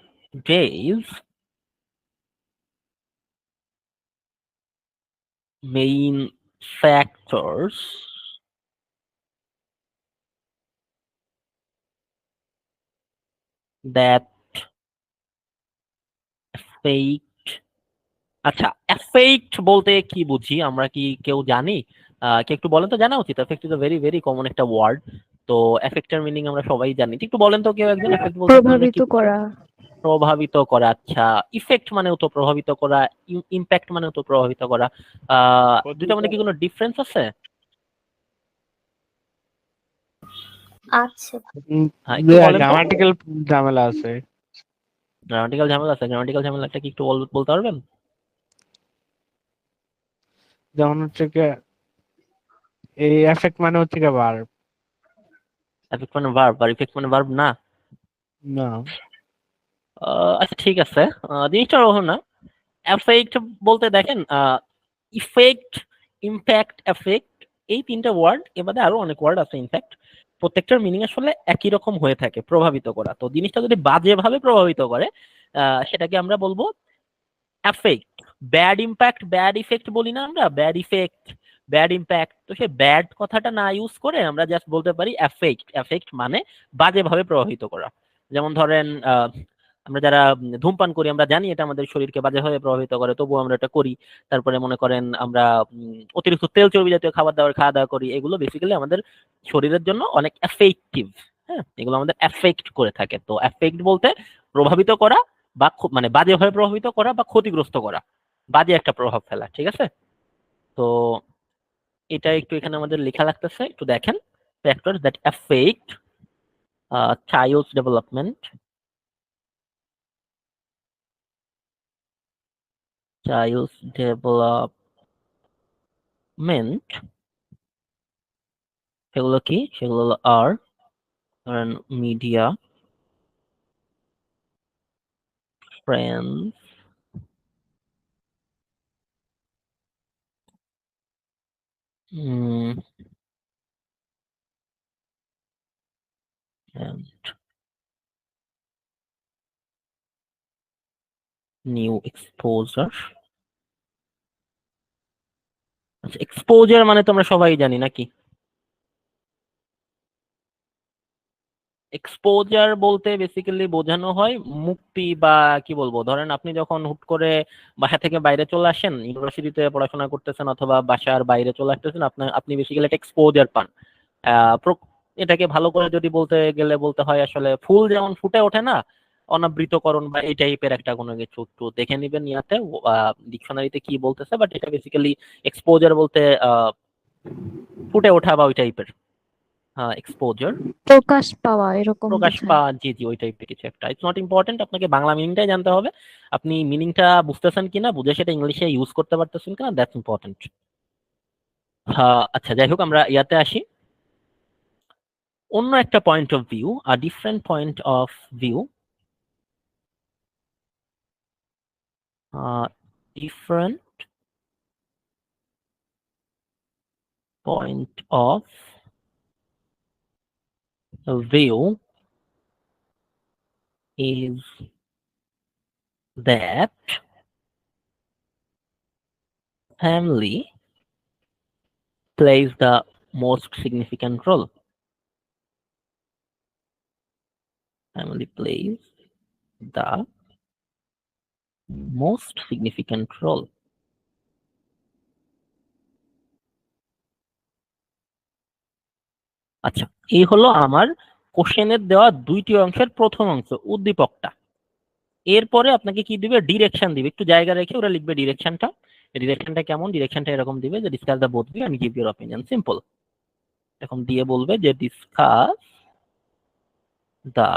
main factors that affect, আচ্ছা এফেক্ট বলতে কি বুঝি আমরা কি কেউ জানি? কি একটু বলেন তো, জানা উচিত। Effect is a very very common একটা ওয়ার্ড। তো এফেক্টের মিনিং আমরা সবাই জানি। একটু বলেন তো কেউ একজন এফেক্ট বলতে আপনারা কি? প্রভাবিত করা। প্রভাবিত করা। আচ্ছা, ইফেক্ট মানেও তো প্রভাবিত করা, ইমপ্যাক্ট মানেও তো প্রভাবিত করা। দুইটা মানে কি কোনো ডিফারেন্স আছে? আচ্ছা। একটু বলেন তো। গ্রামাটিক্যাল ঝামেলা আছে। গ্রামাটিক্যাল ঝামেলা আছে, গ্রামাটিক্যাল ঝামেলাটা কি একটু বলতে পারবেন? যেমন হচ্ছে কি এই এফেক্ট মানে হচ্ছে কি ভার্ব। এফেক্ট মানে ভার্ব আর ইফেক্ট মানে ভার্ব না? না, আচ্ছা ঠিক আছে, জিনিসটা ওরকম না। এফেক্ট বলতে দেখেন, ইফেক্ট, ইমপ্যাক্ট, এফেক্ট, এই তিনটা ওয়ার্ড, এবারে আরো অনেক ওয়ার্ড আছে ইনফ্যাক্ট, প্রত্যেকটার মিনিং আসলে একই রকম হয়ে থাকে, প্রভাবিত করা। তো জিনিসটা যদি বাজেভাবে প্রভাবিত করে সেটাকে আমরা বলবো effect. Bad impact, bad effect বলি না আমরা, ব্যাড ইফেক্ট, ব্যাড ইম্প্যাক্ট। তো সেই ব্যাড কথাটা না ইউজ করে আমরা জাস্ট বলতে পারি এফেক্ট। এফেক্ট মানে বাজেভাবে প্রভাবিত করা। যেমন ধরেন আমরা যারা ধূমপান করি, আমরা জানি এটা আমাদের শরীরকে বাজেভাবে প্রভাবিত করে, তবুও আমরা এটা করি। তারপরে মনে করেন আমরা অতিরিক্ত তেল চর্বি জাতীয় খাবার দাবার খাওয়া দাওয়া করি, এগুলো বেসিক্যালি আমাদের শরীরের জন্য অনেক এফেক্টিভ। হ্যাঁ, এগুলো আমাদের এফেক্ট করে থাকে। তো এফেক্ট বলতে প্রভাবিত করা বা মানে বাজেভাবে প্রভাবিত করা বা ক্ষতিগ্রস্ত করা, বাজে একটা প্রভাব ফেলা। ঠিক আছে, তো এটা একটু এখানে আমাদের লেখা লাগতেছে, একটু দেখেন। Factors that effect child's development, child's development, সেগুলো কি? সেগুলো আর ধরেন media, friends, and new exposure। আচ্ছা, এক্সপোজার মানে তোমরা সবাই জানি নাকি? এক্সপোজার বলতে বেসিক্যালি বোঝানো হয় মুক্তি, বা কি বলবো, ধরেন আপনি যখন হুট করে বাসা থেকে বাইরে চলে আসেন, ইউনিভার্সিটিতে পড়াশোনা করতেছেন অথবা বাসার বাইরে চলে আসতেছেন, আপনি বেসিক্যালি একটা এক্সপোজার পান। এটাকে ভালো করে যদি বলতে গেলে বলতে হয় আসলে ফুল যেমন ফুটে ওঠে না, অনাবৃতকরণ বা এই টাইপের একটা কোনো কিছু। একটু দেখে নিবেন ইয়াতে ডিকশনারিতে কি বলতেছে, বাট এটা বেসিক্যালি এক্সপোজার বলতে ফুটে ওঠা বা ওই টাইপের। এক্সপোজার প্রকাশ পাওয়া এরকম প্রকাশ বোঝায়। পাওয়া, জি জি, ওই টাইপের কিছু একটা। ইটস নট ইম্পর্টেন্ট, আপনাকে বাংলা মিনিংটাই জানতে হবে। আপনি মিনিংটা বুঝতেছেন কিনা, বুঝে সেটা ইংলিশে ইউজ করতে পারতেছেন কিনা, দ্যাটস ইম্পর্টেন্ট। আচ্ছা, যাই হোক, আমরা ইয়াতে আসি। অন্য একটা point of view, a different point of view, different point of view is that family plays the most significant role. Family plays the most significant role. আচ্ছা, এই হলো আমার কোশ্চেনের দেওয়া দুইটি অংশের প্রথম অংশ, উদ্দীপকটা। এরপরে আপনাকে কি দিবে? ডিরেকশন দিবে। একটু জায়গা রেখে ওরা লিখবে ডিরেকশনটা। ডিরেকশনটা কেমন? ডিরেকশনটা এরকম দিবে যে discuss the both view and give your opinion, simple. এরকম দিয়ে বলবে যে discuss the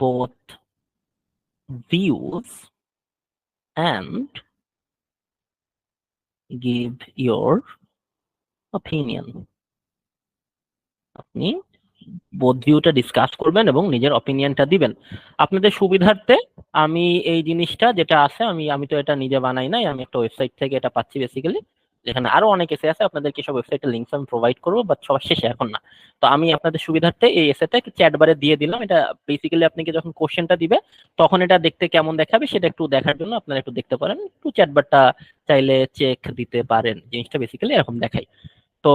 both views and give your opinion। আপনি বোথ ভিউটা ডিসকাস করবেন এবং নিজের অপিনিয়নটা দিবেন। আপনাদের সুবিধার্থে আমি এই জিনিসটা যেটা আছে, আমি তো এটা নিজে বানাই নাই, আমি একটা ওয়েবসাইট থেকে এটা পাচ্ছি বেসিক্যালি, যেখানে আরো অনেক এসে আছে। আপনাদেরকে সব ওয়েবসাইটের লিঙ্কস আমি প্রোভাইড করবো, বাট সবার শেষে, এখন না। তো আমি আপনাদের সুবিধার্থে এই এসেটা চ্যাট বারে দিয়ে দিলাম। এটা বেসিক্যালি আপনাকে যখন কোশ্চেনটা দিবে তখন এটা দেখতে কেমন দেখাবে সেটা একটু দেখার জন্য আপনারা একটু দেখতে পারেন, একটু চ্যাট বারটা চাইলে চেক দিতে পারেন। জিনিসটা বেসিক্যালি এরকম দেখাই। তো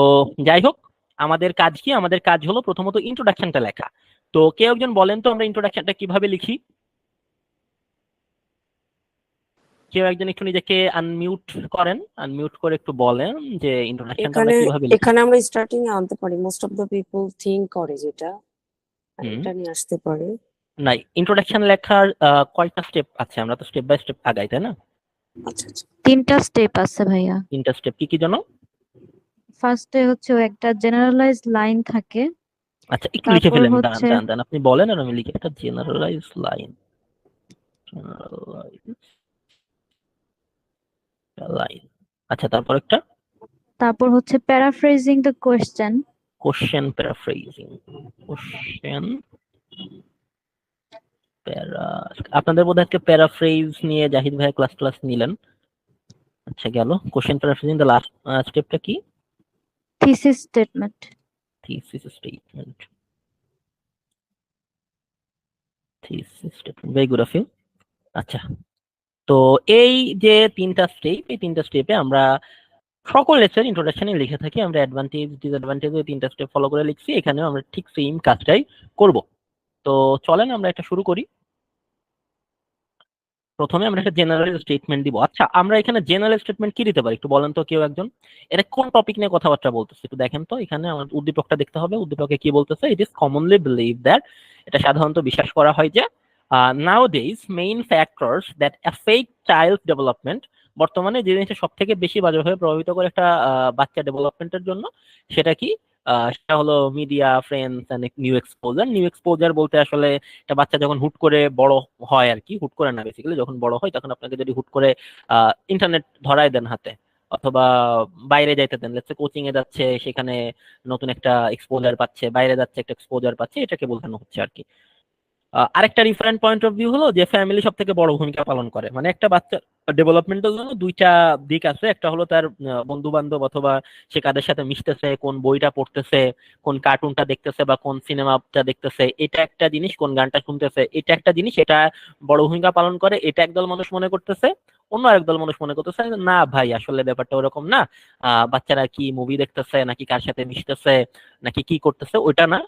যাই হোক, আমাদের কাজ কি? আমাদের কাজ হলো প্রথমত ইন্ট্রোডাকশনটা লেখা। তো কেউ একজন বলেন তো আমরা ইন্ট্রোডাকশনটা কিভাবে লিখি? কেউ একজন একটু নিজেকে আনমিউট করেন, আনমিউট করে একটু বলেন যে ইন্ট্রোডাকশনটা আমরা এখানে কিভাবে লিখি। এখানে আমরা স্টার্টিং এ আনতে পারি most of the people think করে যেটা, হুম। এটা নিয়ে আসতে পারে। না, ইন্ট্রোডাকশন লেখার কয়টা স্টেপ আছে? আমরা তো স্টেপ বাই স্টেপ আগাই, তাই না? আচ্ছা আচ্ছা। 3টা স্টেপ আছে ভাইয়া। 3টা স্টেপ কি কি জানো? ফার্স্টে হচ্ছে ও একটা জেনারেলাইজড লাইন থাকে, আচ্ছা একটু লিখে তারপর ফেলেন, দাঁড়ান হচ্ছে দাঁড়ান দাঁড়ান, আপনি বলেন আর আমি লিখে, একটা জেনারেলাইজ লাইন, জেনারেলাইজ লাইন। আচ্ছা তারপর একটা তারপর হচ্ছে paraphrasing the question. Question paraphrasing, question প্যারা, আপনাদের বোধহয় আজকে প্যারাফ্রেজ নিয়ে জাহিদ ভাই ক্লাস ক্লাস নিলেন। আচ্ছা গেল কোশ্চেন প্যারাফ্রেজিং, দ্য লাস্ট স্টেপটা কি? Thesis statement. Thesis statement, thesis statement, very good of you. আচ্ছা, তো এই যে তিনটা স্টেপ, এই তিনটা স্টেপে আমরা সকল লেকচার ইন্ট্রোডাকশনে লিখে থাকি, আমরা অ্যাডভান্টেজ ডিসঅ্যাডভান্টেজ ওই তিনটা স্টেপ ফলো করে লিখছি, এখানেও আমরা ঠিক সেম কাজটাই করব। তো চলেন আমরা এটা শুরু করি। প্রথমে আমরা একটা জেনারেল স্টেটমেন্ট দিব। আচ্ছা আমরা এখানে জেনারেল স্টেটমেন্ট কি দিতে পারি একটু বলেন তো কেউ একজন, এটা কোন টপিক নিয়ে কথাবার্তা বলতেছে একটু দেখেন তো। এখানে আমার উদ্দীপকটা দেখতে হবে, উদ্দীপকে কি বলতেছে, it is commonly believe that, এটা সাধারণত বিশ্বাস করা হয় যে nowadays main factors that affect child development, বর্তমানে যে জিনিসটা সব থেকে বেশি বাজেভাবে প্রভাবিত করে একটা বাচ্চা ডেভেলপমেন্টের জন্য, সেটা কি? সেটা হলো media, friends and new exposure. New exposure বলতে আসলে একটা বাচ্চা যখন হুট করে বড় হয় আর কি, হুট করে না বেসিক্যালি, যখন বড় হয় তখন আপনাকে যদি হুট করে ইন্টারনেট ধরায় দেন হাতে, অথবা বাইরে যাইতে দেন, লেটস সে কোচিং এ যাচ্ছে, সেখানে নতুন একটা এক্সপোজার পাচ্ছে, বাইরে যাচ্ছে একটা এক্সপোজার পাচ্ছে, এটাকে বোঝানো হচ্ছে আর কি। আরেকটা ডিফারেন্ট পয়েন্ট অফ ভিউ হলো যে ফ্যামিলি সব থেকে বড় ভূমিকা পালন করে, মানে একটা বাচ্চা ডেভেলপমেন্টের জন্য দুইটা দিক আছে, একটা হলো তার বন্ধু বান্ধব অথবা সে কাদের সাথে মিশতেছে, কোন বইটা পড়তেছে, কোন কার্টুনটা দেখতেছে বা কোন সিনেমাটা দেখতেছে, এটা একটা জিনিস, কোন গানটা শুনতেছে এটা একটা জিনিস, এটা বড় ভূমিকা পালন করে, এটা একদল মানুষ মনে করতেছে। অন্য আরেকদল মানুষ মনে করতেছে না ভাই আসলে ব্যাপারটা ওরকম না, বাচ্চারা কি মুভি দেখতেছে নাকি কার সাথে মিশতেছে নাকি কি করতেছে ওইটা না,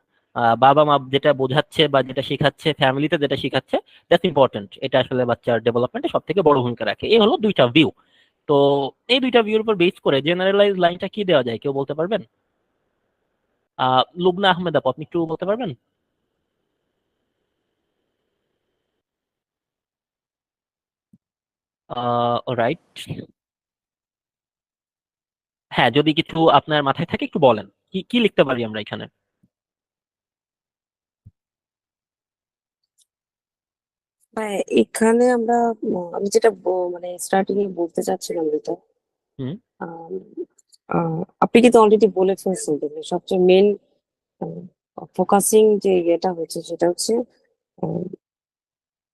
বাবা মা যেটা বোঝাচ্ছে বা যেটা শেখাচ্ছে, ফ্যামিলিতে যেটা শেখাচ্ছে, দ্যাটস ইম্পর্টেন্ট, এটা আসলে বাচ্চার ডেভেলপমেন্টে সব থেকে বড় ভূমিকা রাখে। এই হলো দুইটা ভিউ। তো এই দুইটা ভিউর উপর বেস করে জেনারেলাইজ লাইনটা কি দেওয়া যায় কেউ বলতে পারবেন? লুবনা আহমেদ আপু, আপনি একটু বলতে পারবেন? রাইট, হ্যাঁ যদি কিছু আপনার মাথায় থাকে একটু বলেন, কি কি লিখতে পারি আমরা এখানে? হ্যাঁ, এখানে আমরা আমি যেটা মানে স্টার্টিং এ বলতে চাচ্ছিলাম যেটা, হুম। আম, আপনি কিন্তু অলরেডি বলে ফেলছেন যে সবচেয়ে মেন ফোকাসিং যে ইয়েটা হচ্ছে সেটা হচ্ছে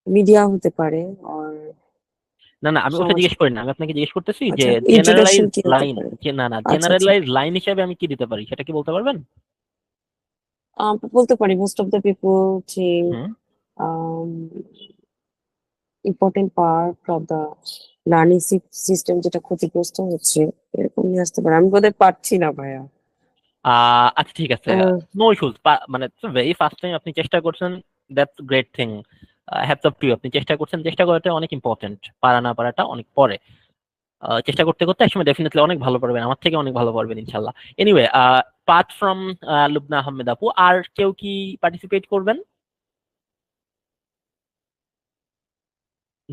মিডিয়া হতে পারে, আর না না আমি ওটা সমাজ। জিজ্ঞেস করি না, আমি আপনাকে জিজ্ঞেস করতেছি যে আচ্ছা, জেনারেলাইজ ইন্ট্রোডাকশন কি হতে লাইন, পারে? যে না না আচ্ছা আচ্ছা, জেনারেলাইজ লাইন হিসেবে আমি কি দিতে পারি সেটা কি বলতে পারবেন? বলতে পারি most of the people think hmm. Important part of the learning system যেটা ক্ষতিগ্রস্ত হচ্ছে, এরকম নিয়ে আসতে পারে। আমি বোধহয় পারছি না ভাইয়া। আচ্ছা ঠিক আছে, আহ, নো ইস্যুস, মানে ভেরি ফার্স্ট টাইম আপনি চেষ্টা করছেন, that's great thing, hats off to you, আপনি চেষ্টা করছেন, চেষ্টা করাটা অনেক ইম্পর্টেন্ট, পারা না পারাটা অনেক পরে। চেষ্টা করতে করতে একসময় ডেফিনেটলি অনেক ভালো পারবেন, আমার থেকে অনেক ভালো পারবেন ইনশাল্লাহ। Anyway, part from Lubna Ahmed আপু, আর কেউ কি পার্টিসিপেট করবেন?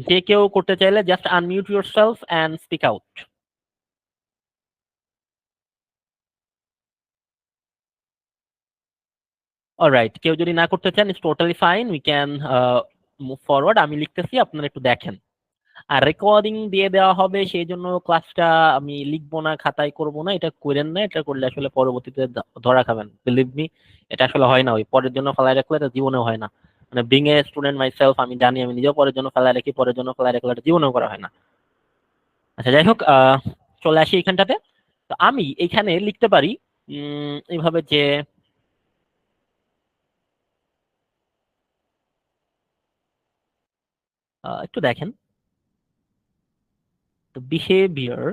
যে কেউ করতে চাইলে just unmute yourself and speak out. Alright, কেউ যদি না করতে চান it's totally fine, we can move forward. আমি লিখতেছি, আপনারা একটু দেখেন। আর রেকর্ডিং দিয়ে দেওয়া হবে, সেই জন্য ক্লাসটা আমি লিখবো না, খাতায় করব না, এটা করেন না, এটা করলে আসলে পরবর্তীতে ধরা খাবেন, বিলিভ মি। এটা আসলে হয় না, ওই পরের জন্য ফেলায় রাখলে এটা জীবনেও হয় না। মানে being a student my self, আমি জানি, আমি নিজেও পরের জন্য ফেলায় রাখি, পরের জন্য ফেলায় রাখলে এটা জীবনেও করা হয় না। আচ্ছা যাই হোক, চলে আসি এখানটাতে। তো আমি এখানে লিখতে পারি এইভাবে যে একটু দেখেন, তো বিহেভিয়ার,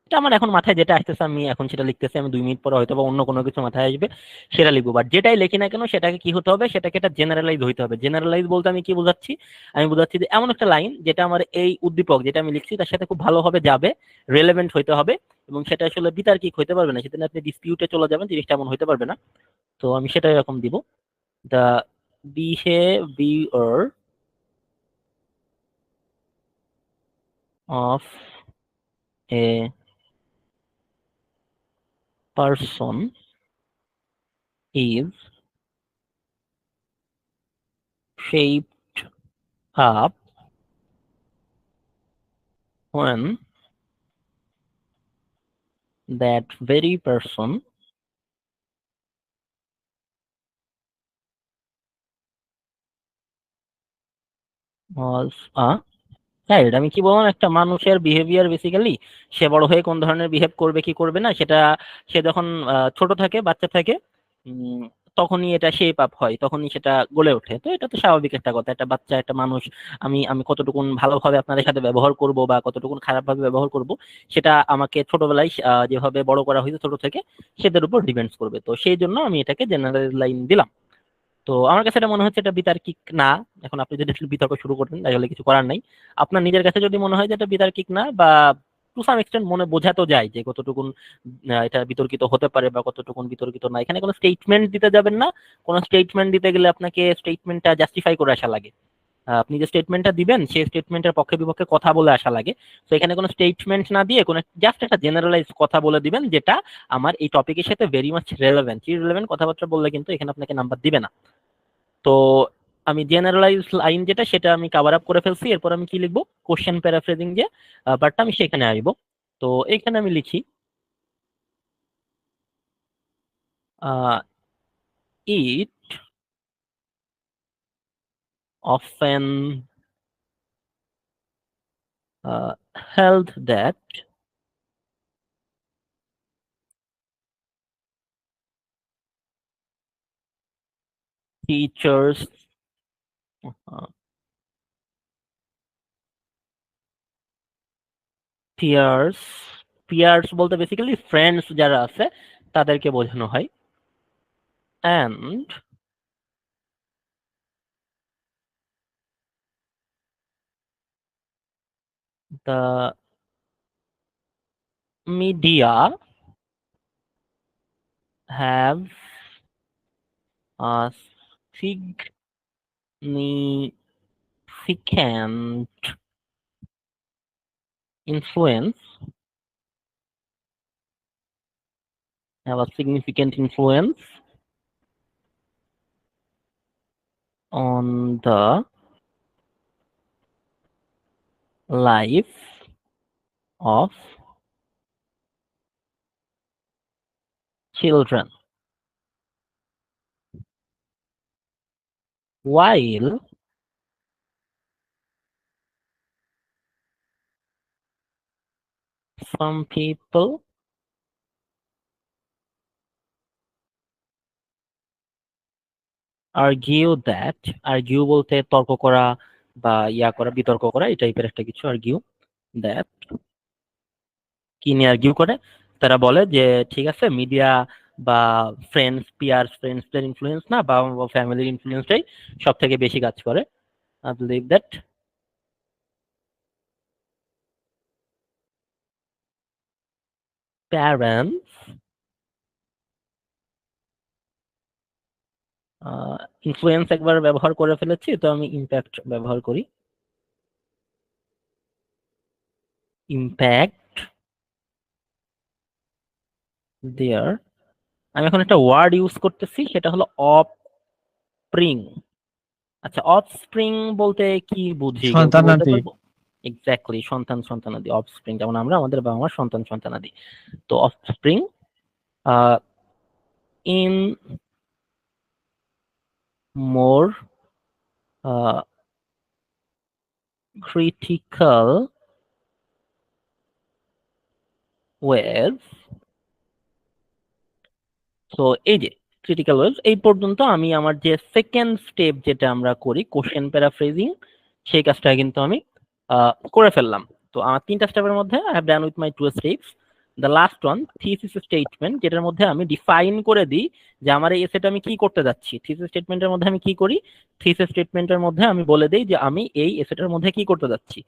এটা আমার এখন মাথায় যেটা আসতেছে আমি এখন সেটা লিখতেছি, আমি 2 মিনিট পরে হয়তো বা অন্য কোনো কিছু মাথায় আসবে সেটা লিখবো, বাট যেটাই লিখি না কেন সেটাকে কি হতে হবে, সেটাকে এটা জেনারেলাইজ হইতে হবে। জেনারেলাইজ বলতে আমি কি বোঝাচ্ছি? আমি বোঝাচ্ছি যে এমন একটা লাইন যেটা আমার এই উদ্দীপক যেটা আমি লিখছি তার সাথে খুব ভালোভাবে যাবে, রেলেভেন্ট হইতে হবে, এবং সেটা আসলে বিতার্কিক হইতে পারবে না, সেদিন আপনি ডিসপিউটে চলে যাবেন, জিনিসটা এমন হইতে পারবে না। তো আমি সেটা এরকম দিব, the behaviour of A person is shaped up when that very person was a child। আমি কি বললাম, একটা মানুষের বিহেভিয়ার বেসিক্যালি সে বড় হয়ে কোন ধরনের বিহেভ করবে কি করবে না সেটা সে যখন ছোট থাকে, বাচ্চা থাকে, উম, তখনই এটা শেপ আপ হয়, তখনই সেটা গড়ে ওঠে। তো এটা তো স্বাভাবিক একটা কথা, একটা বাচ্চা একটা মানুষ, আমি আমি কতটুকুন ভালোভাবে আপনাদের সাথে ব্যবহার করব বা কতটুকুন খারাপভাবে ব্যবহার করব সেটা আমাকে ছোটবেলায় যেভাবে বড় করা হয়েছে ছোট থেকে সেটার উপর ডিপেন্ডস করবে। তো সেই জন্য আমি এটাকে জেনারেল লাইন দিলাম। তো আমার কাছে এটা মনে হচ্ছে এটা বিতার্কিক না। এখন আপনি যদি একটু বিতর্ক শুরু করেন তাহলে কিছু করার নাই। আপনার নিজের কাছে যদি মনে হয় যে এটা বিতার্কিক না বা টু সাম এক্সটেন্ট মনে বোঝাতো যায় যে কতটুকুন এটা বিতর্কিত হতে পারে বা কতটুকুন বিতর্কিত না, এখানে কোনো স্টেটমেন্ট দিতে যাবেন না। কোনো স্টেটমেন্ট দিতে গেলে আপনাকে স্টেটমেন্টটা জাস্টিফাই করে আসা লাগে। আপনি যে স্টেটমেন্টটা দিবেন সেই স্টেটমেন্টের পক্ষে বিপক্ষে কথা বলে আসা লাগে। তো এখানে কোনো স্টেটমেন্ট না দিয়ে কোনো জাস্ট একটা জেনারেলাইজ কথা বলে দিবেন যেটা আমার এই টপিকের সাথে ভেরি মাচ রেলেভেন্ট। ইররিলেভেন্ট কথাবার্তা বললে কিন্তু এখানে আপনাকে নাম্বার দিবে না। তো আমি জেনারেলাইজ লাইন যেটা সেটা আমি কভার আপ করে ফেলছি। এরপর আমি কি লিখবো, কোশ্চেন প্যারাফ্রেজিং যে পার্টটা আমি সেখানে আসবো। তো এখানে আমি লিখি it often held that teachers uh, peers peers বলতে বেসিক্যালি ফ্রেন্ডস যারা আছে তাদেরকে বোঝানো হয়, and the media have a significant influence on the life of children, while some people argue বলতে তর্ক করা বা করা, বিতর্ক করা, এই টাইপের একটা কিছু। argue that কি নিয়ে আর্গিউ করে, তারা বলে যে ঠিক আছে মিডিয়া বা ফ্রেন্ডসদের ইনফ্লুয়েন্স না বা ফ্যামিলির ইনফ্লুয়েন্সটাই সব থেকে বেশি কাজ করে। I believe that parents influence একবার ব্যবহার করে ফেলেছি, তো আমি ইম্প্যাক্ট ব্যবহার করি। ইম্প্যাক্ট দেয়ার, আমি এখন একটা ওয়ার্ড ইউজ করতেছি সেটা হলো অফস্প্রিং। আচ্ছা, অফস্প্রিং বলতে কি বুঝি, কেউ কি বলতে সন্তানাদি। পারবো? এক্স্যাক্টলি, সন্তানাদি, অফস্প্রিং, যেমন আমরা আমাদের বাবা মার সন্তানাদি। তো offspring in more critical ways। তো এই যে ক্রিটিক্যাল ওয়েজ, এই পর্যন্ত আমি আমার যে সেকেন্ড স্টেপ যেটা আমরা করি কোশ্চেন প্যারাফ্রেজিং, সেই কাজটা কিন্তু আমি করে ফেললাম। তো আমার 3টা স্টেপের মধ্যে I have done with my 2 steps. The last one thesis statement, যেটার মধ্যে আমি ডিফাইন করে দিই যে আমার এই এসেটা আমি কি করতে যাচ্ছি। থিসিস স্টেটমেন্টের মধ্যে আমি কি করি, থিসিস স্টেটমেন্টের মধ্যে আমি বলে দিই যে আমি এই এসেটার মধ্যে কি করতে যাচ্ছি।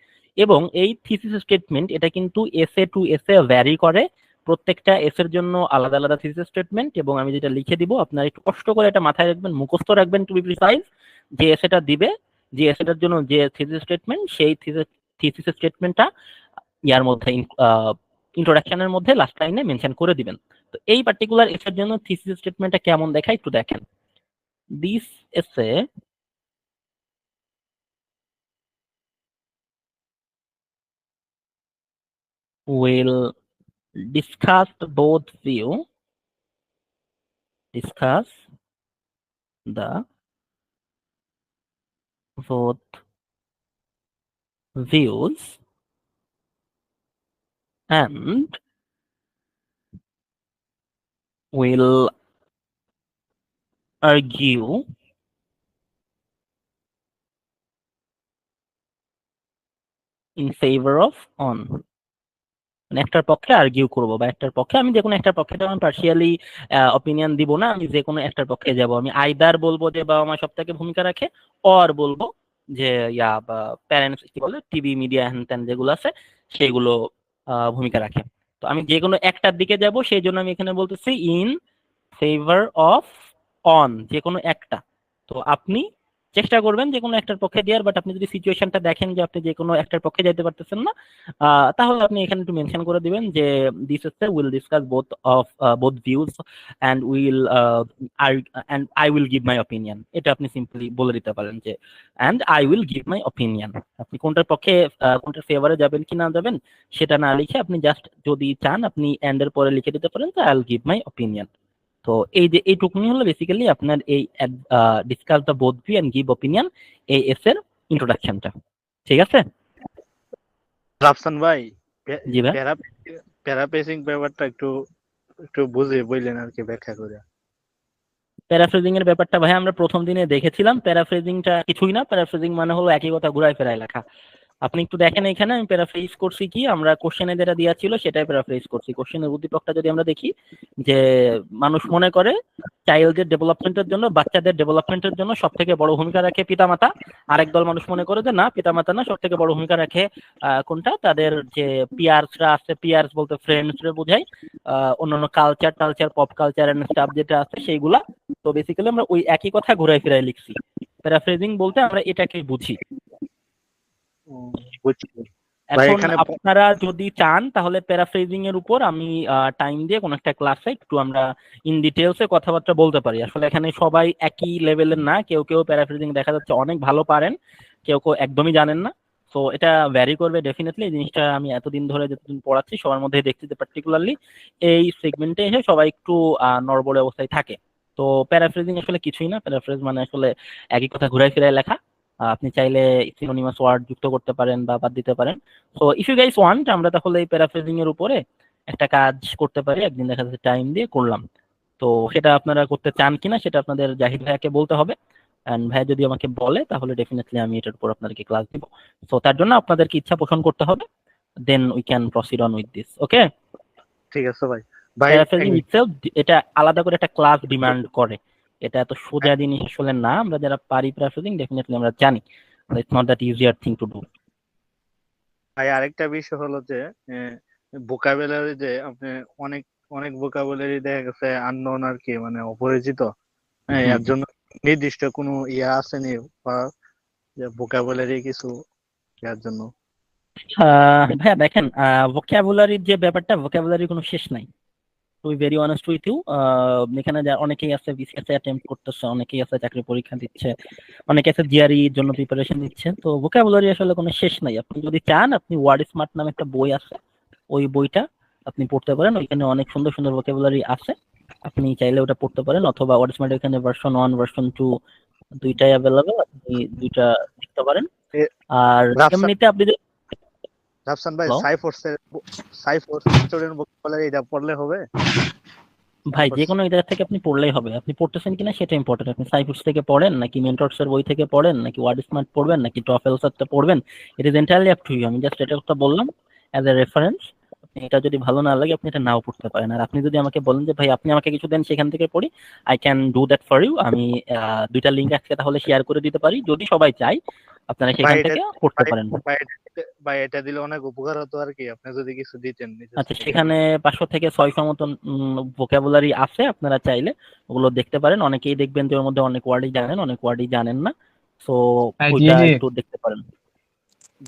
এবং এই থিসিস স্টেটমেন্ট এটা কিন্তু এসে টু এসে ভ্যারি করে, প্রত্যেকটা এর জন্য আলাদা আলাদা থিসিস স্টেটমেন্ট। এবং আমি যেটা লিখে দিব আপনারা একটু কষ্ট করে এটা মাথায় রাখবেন, মুখস্থ রাখবেন টু বি প্রিসাইজ, যে এসেটা দিবে, যে এসেটার জন্য যে থিসিস স্টেটমেন্ট, সেই থিসিস স্টেটমেন্টটা ইয়ার মধ্যে ইন্ট্রোডাকশনের মধ্যে লাস্ট লাইনে মেনশন করে দিবেন। তো এই পার্টিকুলার এসের জন্য থিসিস স্টেটমেন্টটা কেমন দেখায় একটু দেখেন। দিস এসে will discuss both the both views and will argue in favor of on, মানে একটার পক্ষে আর্গিউ করব বা একটার পক্ষে, আমি যে কোনো একটার পক্ষে আমি পার্শিয়ালি অপিনিয়ন দিব না, আমি যে কোনো একটার পক্ষে যাব। আমি আইদার বলবো যে বাবা মা সব থেকে ভূমিকা রাখে, অর বলবো যে বা প্যারেন্টস কি বলে টিভি মিডিয়া হ্যান ত্যান যেগুলো আছে সেগুলো ভূমিকা রাখে। তো আমি যে কোনো একটার দিকে যাব, সেই জন্য আমি এখানে বলতেছি ইন ফেভার অফ অন, যে কোনো একটা। তো আপনি চেষ্টা করবেন যে কোনো একটার পক্ষে দেওয়ার, বাট আপনি যদি সিচুয়েশনটা দেখেন যে আপনি যে কোনো একটার পক্ষে যাইতে পারতেছেন না, তাহলে আপনি এখানে একটু মেনশন করে দিবেন যে this is will discuss both views and I will give my opinion. এটা আপনি সিম্পলি বলে দিতে পারেন যে and I will give my opinion. আপনি কোনটার পক্ষে কোনটার ফেভারে যাবেন কি না যাবেন সেটা না লিখে আপনি জাস্ট যদি চান আপনি এন্ড এর পরে লিখে দিতে পারেন যে I will give my opinion. তো এই যে এইটুকুনি হলো বেসিক্যালি আপনার এই discuss the both view and give opinion এই এস এর ইন্ট্রোডাকশনটা। ঠিক আছে রাফসান ভাই, জি ভাই। প্যারাফ্রেজিং ব্যাপারটা একটু একটু বুঝে বললেন আর কি, ব্যাখ্যা করে। প্যারাফ্রেজিং এর ব্যাপারটা ভাই আমরা প্রথম দিনে দেখেছিলাম। প্যারাফ্রেজিংটা কিছুই না, প্যারাফ্রেজিং মানে হলো একই কথা ঘুরায় ফেরায় লেখা। আপনি একটু দেখেন এখানে আমি প্যারাফ্রেজ করছি কি, আমরা কোশ্চেনে যেটা দেওয়া ছিল সেটাই প্যারাফ্রেজ করছি। কোশ্চেনের উদ্দীপকটা যদি আমরা দেখি যে মানুষ মনে করে চাইল্ডদের ডেভেলপমেন্টের জন্য, বাচ্চাদের ডেভেলপমেন্টের জন্য সব থেকে বড় ভূমিকা রাখে পিতামাতা। আরেক দল মানুষ মনে করে যে না, পিতামাতা না, সব থেকে বড় ভূমিকা রাখে কোনটা, তাদের যে পিয়ার্সরা আছে, পিয়ার্স বলতে ফ্রেন্ডসরা বোঝায়, অন্যান্য culture pop culture and stuff যেটা আছে সেইগুলা। তো বেসিক্যালি আমরা ওই একই কথা ঘুরাই ফিরাই লিখছি। প্যারাফ্রেজিং বলতে আমরা এটাকে বুঝি। ভাই এখন এখানে আপনারা যদি চান তাহলে প্যারাফ্রেজিং এর উপর আমি টাইম দিয়ে কোন একটা ক্লাসে একটু আমরা ইন ডিটেইলসে কথাবার্তা বলতে পারি। আসলে এখানে সবাই একই লেভেলের না, কেউ কেউ প্যারাফ্রেজিং দেখা যাচ্ছে অনেক ভালো পারেন, কেউ কেউ একদমই জানেন না। সো এটা ভ্যারি করবে ডেফিনেটলি। এই জিনিসটা আমি এতদিন ধরে যতদিন পড়াচ্ছি সবার মধ্যে দেখছি যে পার্টিকুলারলি এই সেগমেন্টে এসে সবাই একটু নড়বড়ে অবস্থায় থাকে। তো প্যারাফ্রেজিং আসলে কিছুই না, প্যারাফ্রেজ মানে আসলে একই কথা ঘুরাই ফিরাই লেখা। আপনি চাইলে সিনোনিমাস ওয়ার্ড যুক্ত করতে পারেন বা বাদ দিতে পারেন। So if you guys want, আমরা তাহলে এই প্যারাফ্রেজিং এর উপরে একটা কাজ করতে পারি, একদিন দেখা যাচ্ছে টাইম দিয়ে করলাম। তো সেটা আপনারা করতে চান কিনা সেটা আপনাদের জাহিদ ভাইয়াকে বলতে হবে। এন্ড ভাই যদি আমাকে বলে তাহলে ডেফিনেটলি আমি এটার উপর আপনাদেরকে ক্লাস দিব। সো তার জন্য আপনাদেরকে ইচ্ছা পোষণ করতে হবে, then we can proceed on with this. Okay, ঠিক আছে ভাই। ভাই প্যারাফ্রেজিং ইটসেলফ এটা আলাদা করে একটা ক্লাস ডিমান্ড করে। এটা এত সোজা জিনিস আসলে না, আমরা যারা পারি প্যারাফ্রেজিং ডেফিনেটলি আমরা জানি, it's not that easier thing to do. ভাই আরেকটা বিষয় হলো যে ভোকাবুলারি, যে আপনি অনেক অনেক ভোকাবুলারি দেখা গেছে আননোন আর কি, মানে অপরিচিত। হ্যাঁ, এর জন্য নির্দিষ্ট কোনো ইয়া আসেনি বা ভোকাবুলারি কিছু এর জন্য? ভাইয়া দেখেন, ভোকাবুলারির যে ব্যাপারটা, ভোকাবুলারির কোনো শেষ নাই। To be very honest with you, এখানে অনেকেই আছে বিসিএস অ্যাটেম্প্ট করতেছে, অনেকেই আছে চাকরি পরীক্ষা দিচ্ছে, অনেকে আছে জিআরই এর জন্য প্রিপারেশন দিচ্ছে। তো ভোকাবুলারি আসলে কোনো শেষ নাই। আপনি যদি চান, আপনি ওয়ার্ড স্মার্ট নামে একটা বই আছে, ওই বইটা আপনি পড়তে পারেন। ওইখানে অনেক সুন্দর সুন্দর ভোকাবুলারি আছে, আপনি চাইলে ওটা পড়তে পারেন। অথবা ওয়ার্ড স্মার্ট এখানে ভার্সন 1 ভার্সন 2 দুইটাই অ্যাভেলেবল, আপনি দুইটা দেখতে পারেন। আর এমনিতে আপনি রাফসান ভাই, Hello? সাইফোর্স স্টুডেন্ট ভোকাবুলারি এটা পড়লে হবে? ভাই যে কোনো জায়গা থেকে আপনি পড়লেই হবে। আপনি পড়তেছেন কিনা সেটা ইম্পর্টেন্ট। আপনি সাইফুডস থেকে পড়েন নাকি মেন্টরস এর বই থেকে পড়েন নাকি ওয়ার্ড স্মার্ট পড়বেন নাকি টফেলসটা পড়বেন, it is entirely up to you. আমি জাস্ট এটা একটা বললাম অ্যাজ এ রেফারেন্স। আপনি এটা যদি ভালো না লাগে আপনি এটা নাও পড়তে পারেন। আর আপনি যদি আমাকে বলেন যে ভাই আপনি আমাকে কিছু দেন সেখান থেকে পড়ি, I can do that for you. আমি দুইটা লিংক আজকে তাহলে শেয়ার করে দিতে পারি, যদি সবাই চায় আপনারা সেখান থেকে পড়তে পারেন। ভাই এটা দিলে অনেক উপকার হতো আর কি, আপনি যদি কিছু দিতেন। আচ্ছা, সেখানে 500 থেকে 600 মতন ভোকাবুলারি আছে, আপনারা চাইলে ওগুলো দেখতে পারেন। অনেকেই দেখবেন যে ওর মধ্যে অনেক ওয়ার্ডই জানেন, অনেক ওয়ার্ডই জানেন না। সো ওইটা একটু দেখতে পারেন।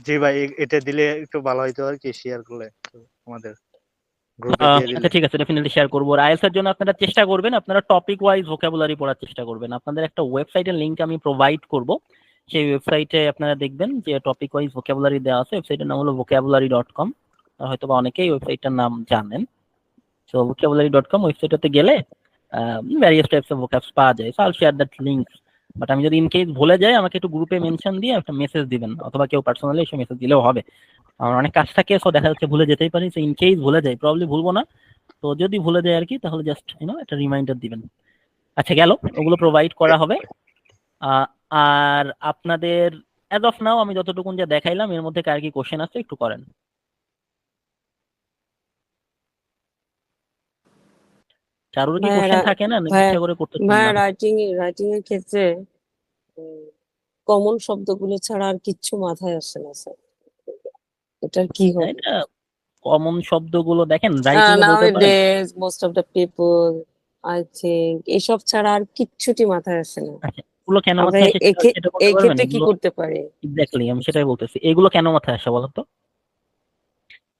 জি ভাই, এটা দিলে একটু ভালো হইতো আর কি, শেয়ার করলে আমাদের। গ্রুপে দিয়ে দিলে। আচ্ছা ঠিক আছে, ডেফিনেটলি শেয়ার করবো। আর আইএলটিএস এর জন্য আপনারা চেষ্টা করবেন, আপনারা টপিক ওয়াইজ ভোকাবুলারি পড়ার চেষ্টা করবেন। আপনাদের একটা ওয়েবসাইটের লিংক আমি প্রোভাইড করব, সেই ওয়েবসাইটে আপনারা দেখবেন যে টপিক ওয়াইজ ভোকাবুলারি দেওয়া আছে। ওয়েবসাইটের নাম হলো vocabulary.com, হয়তো বা অনেকেই ওয়েবসাইটটার নাম জানেন। তো vocabulary.com ওয়েবসাইটটাতে গেলে ভ্যারিয়াস টাইপস অফ ভোকাবস পাওয়া যায়। সো আইল শেয়ার দ্যাট লিংক। বাট আমি যদি ইন কেস ভুলে যাই, আমাকে একটু গ্রুপে মেনশন দিয়ে একটা মেসেজ দিবেন, অথবা কেউ পার্সোনালি এসে মেসেজ দিলেও হবে। আমার অনেক কাজ থাকে, সো দেখা যাচ্ছে ভুলে যেতেই পারি। সো ইন কেস ভুলে যাই, প্রবলি ভুলবো না, তো যদি ভুলে যায় আর কি, তাহলে জাস্ট একটা রিমাইন্ডার দিবেন। আচ্ছা গেল, ওগুলো প্রোভাইড করা হবে। আর আপনাদের অ্যাজ অফ নাও আমি যতটুকুন যা দেখাইলাম, এর মধ্যে কার কি কোশ্চেন আছে একটু করেন। কারোর কি ভাইয়া কোশ্চেন থাকে না, নাকি ভাইয়া ইচ্ছা করে করতেছেন ভাইয়া না? রাইটিং এর ক্ষেত্রে কমন শব্দগুলো ছাড়া আর কিচ্ছু মাথায় আসে না স্যার, এটার কি হবে? এটা কমন শব্দগুলো দেখেন রাইটিং এ নাও বলতে পারেন। Days most of the people, I think, এসব ছাড়া আর কিচ্ছুটি মাথায় আসে না। আচ্ছা এগুলো কেন আমরা মাথায় আসে সেটা বলতে এই পারবেন? ক্ষেত্রে কি এগুলো করতে পারি? এক্স্যাক্টলি আমি সেটাই বলতেছি, এগুলো কেন মাথায় আসে বলো তো?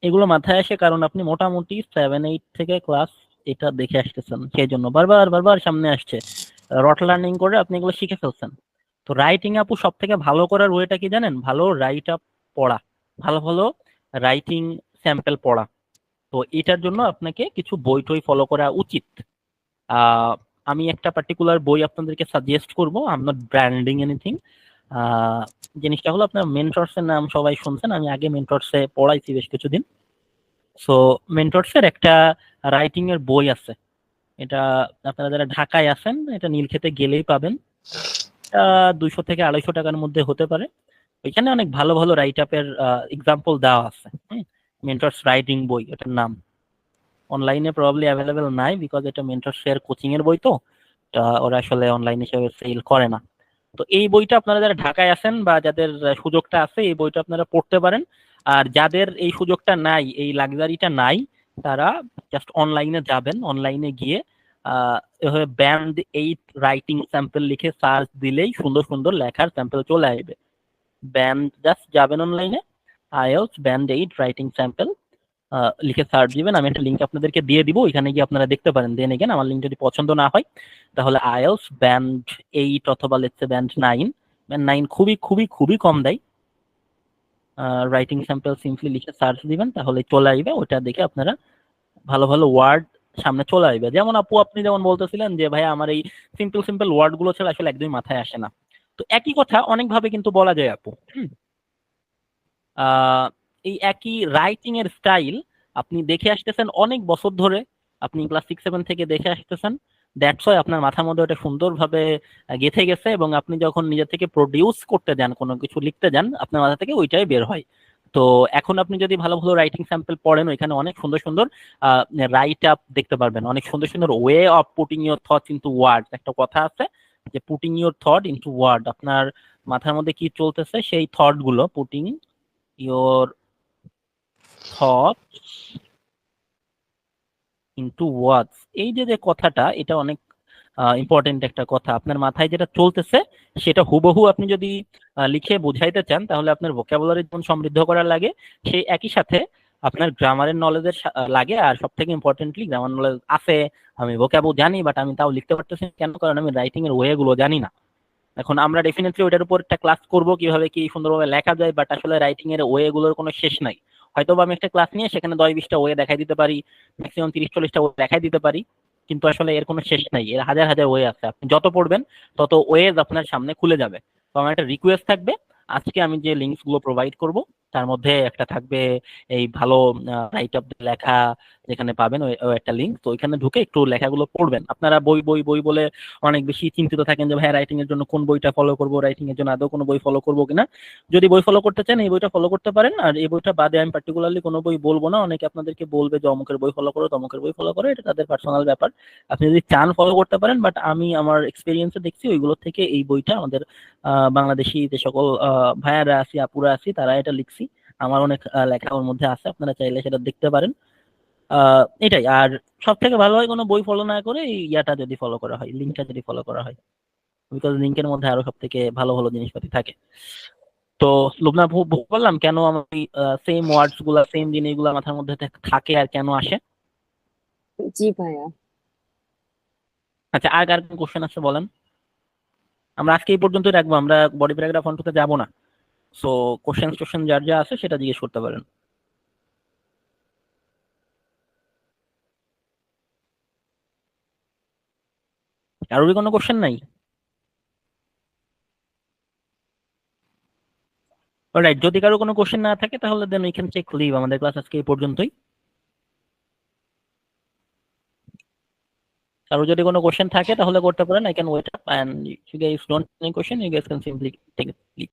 এগুলো মাথায় আসে কারণ আপনি মোটামুটি 7-8 থেকে ক্লাস এটা দেখে আসতেছেন, সেই জন্য বারবার বারবার সামনে আসছে। রট লার্নিং করে আপনি এগুলো শিখে ফেলছেন। তো রাইটিং আপু সব থেকে ভালো করার ওয়েটা কি জানেন? ভালো রাইট আপ পড়া, ভালো ভালো রাইটিং স্যাম্পল পড়া। তো এটার জন্য আপনাকে কিছু বই টই ফলো করা উচিত। আমি একটা পার্টিকুলার বই আপনাদেরকে সাজেস্ট করব, I am not branding anything. জিনিসটা হলো, আপনার মেন্টরস এর নাম সবাই শুনছেন, আমি আগে মেন্টরসে পড়াইছি বেশ কিছুদিন। সো মেন্টরস এর একটা রাইটিং এর বই আছে, এটা আপনারা যারা ঢাকায় আছেন এটা নীলক্ষেতে গেলেই পাবেন। 200 থেকে 250 টাকার মধ্যে হতে পারে। এখানে অনেক ভালো ভালো রাইট আপের এক্সাম্পল দেওয়া আছে। মেন্টরস রাইটিং বই এটার নাম। অনলাইনে প্রবাবলি অ্যাভেলেবেল নাই, বিকজ এটা মেন্টরস এর কোচিং এর বই, তো ওরা আসলে অনলাইন হিসেবে সেল করে না। তো এই বইটা আপনারা যারা ঢাকায় আছেন বা যাদের সুযোগটা আছে, এই বইটা আপনারা পড়তে পারেন। আর যাদের এই সুযোগটা নাই, এই লাক্সারিটা নাই, তারা জাস্ট অনলাইনে যাবেন, অনলাইনে গিয়ে এভাবে ব্যান্ড 8 রাইটিং স্যাম্পল লিখে সার্চ দিলেই সুন্দর সুন্দর লেখার স্যাম্পল চলে আসবে। ব্যান্ড জাস্ট যাবেন অনলাইনে, আইএলটিএস ব্যান্ড 8 রাইটিং স্যাম্পল লিখে সার্চ দিবেন। আমি একটা লিঙ্ক আপনাদেরকে দিয়ে দিব, ওইখানে গিয়ে আপনারা দেখতে পারেন। দেন এগেন আমার লিঙ্ক যদি পছন্দ না হয়, তাহলে আইএলটিএস ব্যান্ড 8 অথবা লেটস সে ব্যান্ড 9, ব্যান্ড 9 খুবই খুবই খুবই কম দেয়। রাইটিং স্যাম্পল সিম্পলি লিখে সার্চ দিবেন, তাহলে চলে আসবে। ওটা দেখে আপনারা ভালো ভালো ওয়ার্ড সামনে চলে আসবে। যেমন আপু আপনি যেমন বলতেছিলেন যে ভাই আমার এই সিম্পল সিম্পল ওয়ার্ড গুলো ছাড়া আসলে একদমই মাথায় আসে না, তো একই কথা অনেকভাবে কিন্তু বলা যায় আপু। এই একই রাইটিং এর স্টাইল আপনি দেখে আসতেছেন অনেক বছর ধরে, আপনি ক্লাস 6-7 থেকে দেখে আসতেছেন। দ্যাটস ওয়াই আপনার মাথার মধ্যে ওটা সুন্দরভাবে গেঁথে গেছে, এবং আপনি যখন নিজে থেকে প্রডিউস করতে যান, কোনো কিছু লিখতে যান, আপনার মাথা থেকে ওইটাই বের হয়। তো এখন আপনি যদি ভালো ভালো রাইটিং স্যাম্পল পড়েন, ওইখানে অনেক সুন্দর সুন্দর রাইট আপ দেখতে পারবেন, অনেক সুন্দর সুন্দর way of putting your thoughts into word. একটা কথা আছে যে putting your thought into word, আপনার মাথার মধ্যে কি চলতেছে সেই থট গুলো, putting your thoughts into words, এই যে কথাটা, এটা অনেক ইম্পর্টেন্ট একটা কথা। আপনার মাথায় যেটা চলতেছে সেটা হুবহু আপনি যদি লিখে বোঝাইতে চান, তাহলে আপনার ভোকাবুলারি যেমন সমৃদ্ধ করার লাগে, সেই একই সাথে আপনার গ্রামারের নলেজের লাগে। আর সব থেকে ইম্পর্টেন্টলি গ্রামার নলেজ আছে, আমি ভোকাবু জানি, বাট আমি তাও লিখতে পারতেছি কেন? কারণ আমি রাইটিং এর ওয়ে গুলো জানি না। এখন আমরা ডেফিনেটলি ওইটার উপর একটা ক্লাস করব, কিভাবে কি সুন্দরভাবে লেখা যায়, বাট আসলে রাইটিং এর ওয়ে গুলোর কোনো শেষ নাই। হয়তো আমি একটা ক্লাস নিয়ে সেখানে 10-20টা ওয়ে দেখাই দিতে পারি, ম্যাক্সিমাম 30-40টা ওয়ে দেখাই দিতে পারি, কিন্তু আসলে এর কোনো শেষ নাই। এর হাজার হাজার ওয়ে আছে, আপনি যত পড়বেন তত ওয়েজ আপনার সামনে খুলে যাবে। তো আমার একটা রিকোয়েস্ট থাকবে, আজকে আমি যে লিঙ্কস গুলো প্রোভাইড করব তার মধ্যে একটা থাকবে এই ভালো রাইট আপ লেখা, যেখানে পাবেন ওই একটা লিঙ্ক। তো ওইখানে ঢুকে একটু লেখাগুলো পড়বেন। আপনারা বই বই বই বলে অনেক বেশি চিন্তিত থাকেন যে ভাই রাইটিং এর জন্য কোন বইটা ফলো করবো, রাইটিং এর জন্য আদৌ কোনো বই ফলো করবো কিনা। যদি বই ফলো করতে চান, এই বইটা ফলো করতে পারেন। আর এই বইটা বাদে আমি পার্টিকুলারলি কোনো বই বলবো না। অনেকে আপনাদেরকে বলবে যে অমুকের বই ফলো করো, তমুকের বই ফলো করো, এটা তাদের পার্সোনাল ব্যাপার। আপনি যদি চান ফলো করতে পারেন, বাট আমি আমার এক্সপিরিয়েন্সে দেখছি ওইগুলো থেকে এই বইটা আমাদের বাংলাদেশি যে সকল ভাইয়ারা আছি, আপুরা আছি, তারা এটা লিখছি। আমার অনেক লেখা ওর মধ্যে আছে, আপনারা চাইলে সেটা দেখতে পারেন। এটাই। আর সব থেকে ভালো হয় কোনো বই ফলো না করে এই ইয়াটা যদি ফলো করা হয়, লিঙ্কটা যদি ফলো করা হয়, বিকজ লিঙ্কের মধ্যে আরো সব থেকে ভালো ভালো জিনিসপাতি থাকে। তো লুবনা বললাম কেন আমি সেম ওয়ার্ডস গুলা, সেম জিনিসগুলা মাথার মধ্যে থাকে আর কেন আসে। জি ভাইয়া। আচ্ছা, আর কার কোশ্চেন আছে বলেন। আমরা আজকে এই পর্যন্তই রাখবো, আমরা বডি প্যারাগ্রাফ অন্তত যাবো না। সো কোশ্চেন যার যা আছে সেটা জিজ্ঞেস করতে পারেন। কারোরই কোনো কোশ্চেন নাই? অলরাইট, যদি কারো কোনো কোশ্চেন না থাকে তাহলে then we can take leave. আমাদের ক্লাস আজকে এই পর্যন্তই। কারো যদি কোনো কোশ্চেন থাকে তাহলে করতে পারেন। I can wait up, and you guys don't any question, you guys can simply take leave.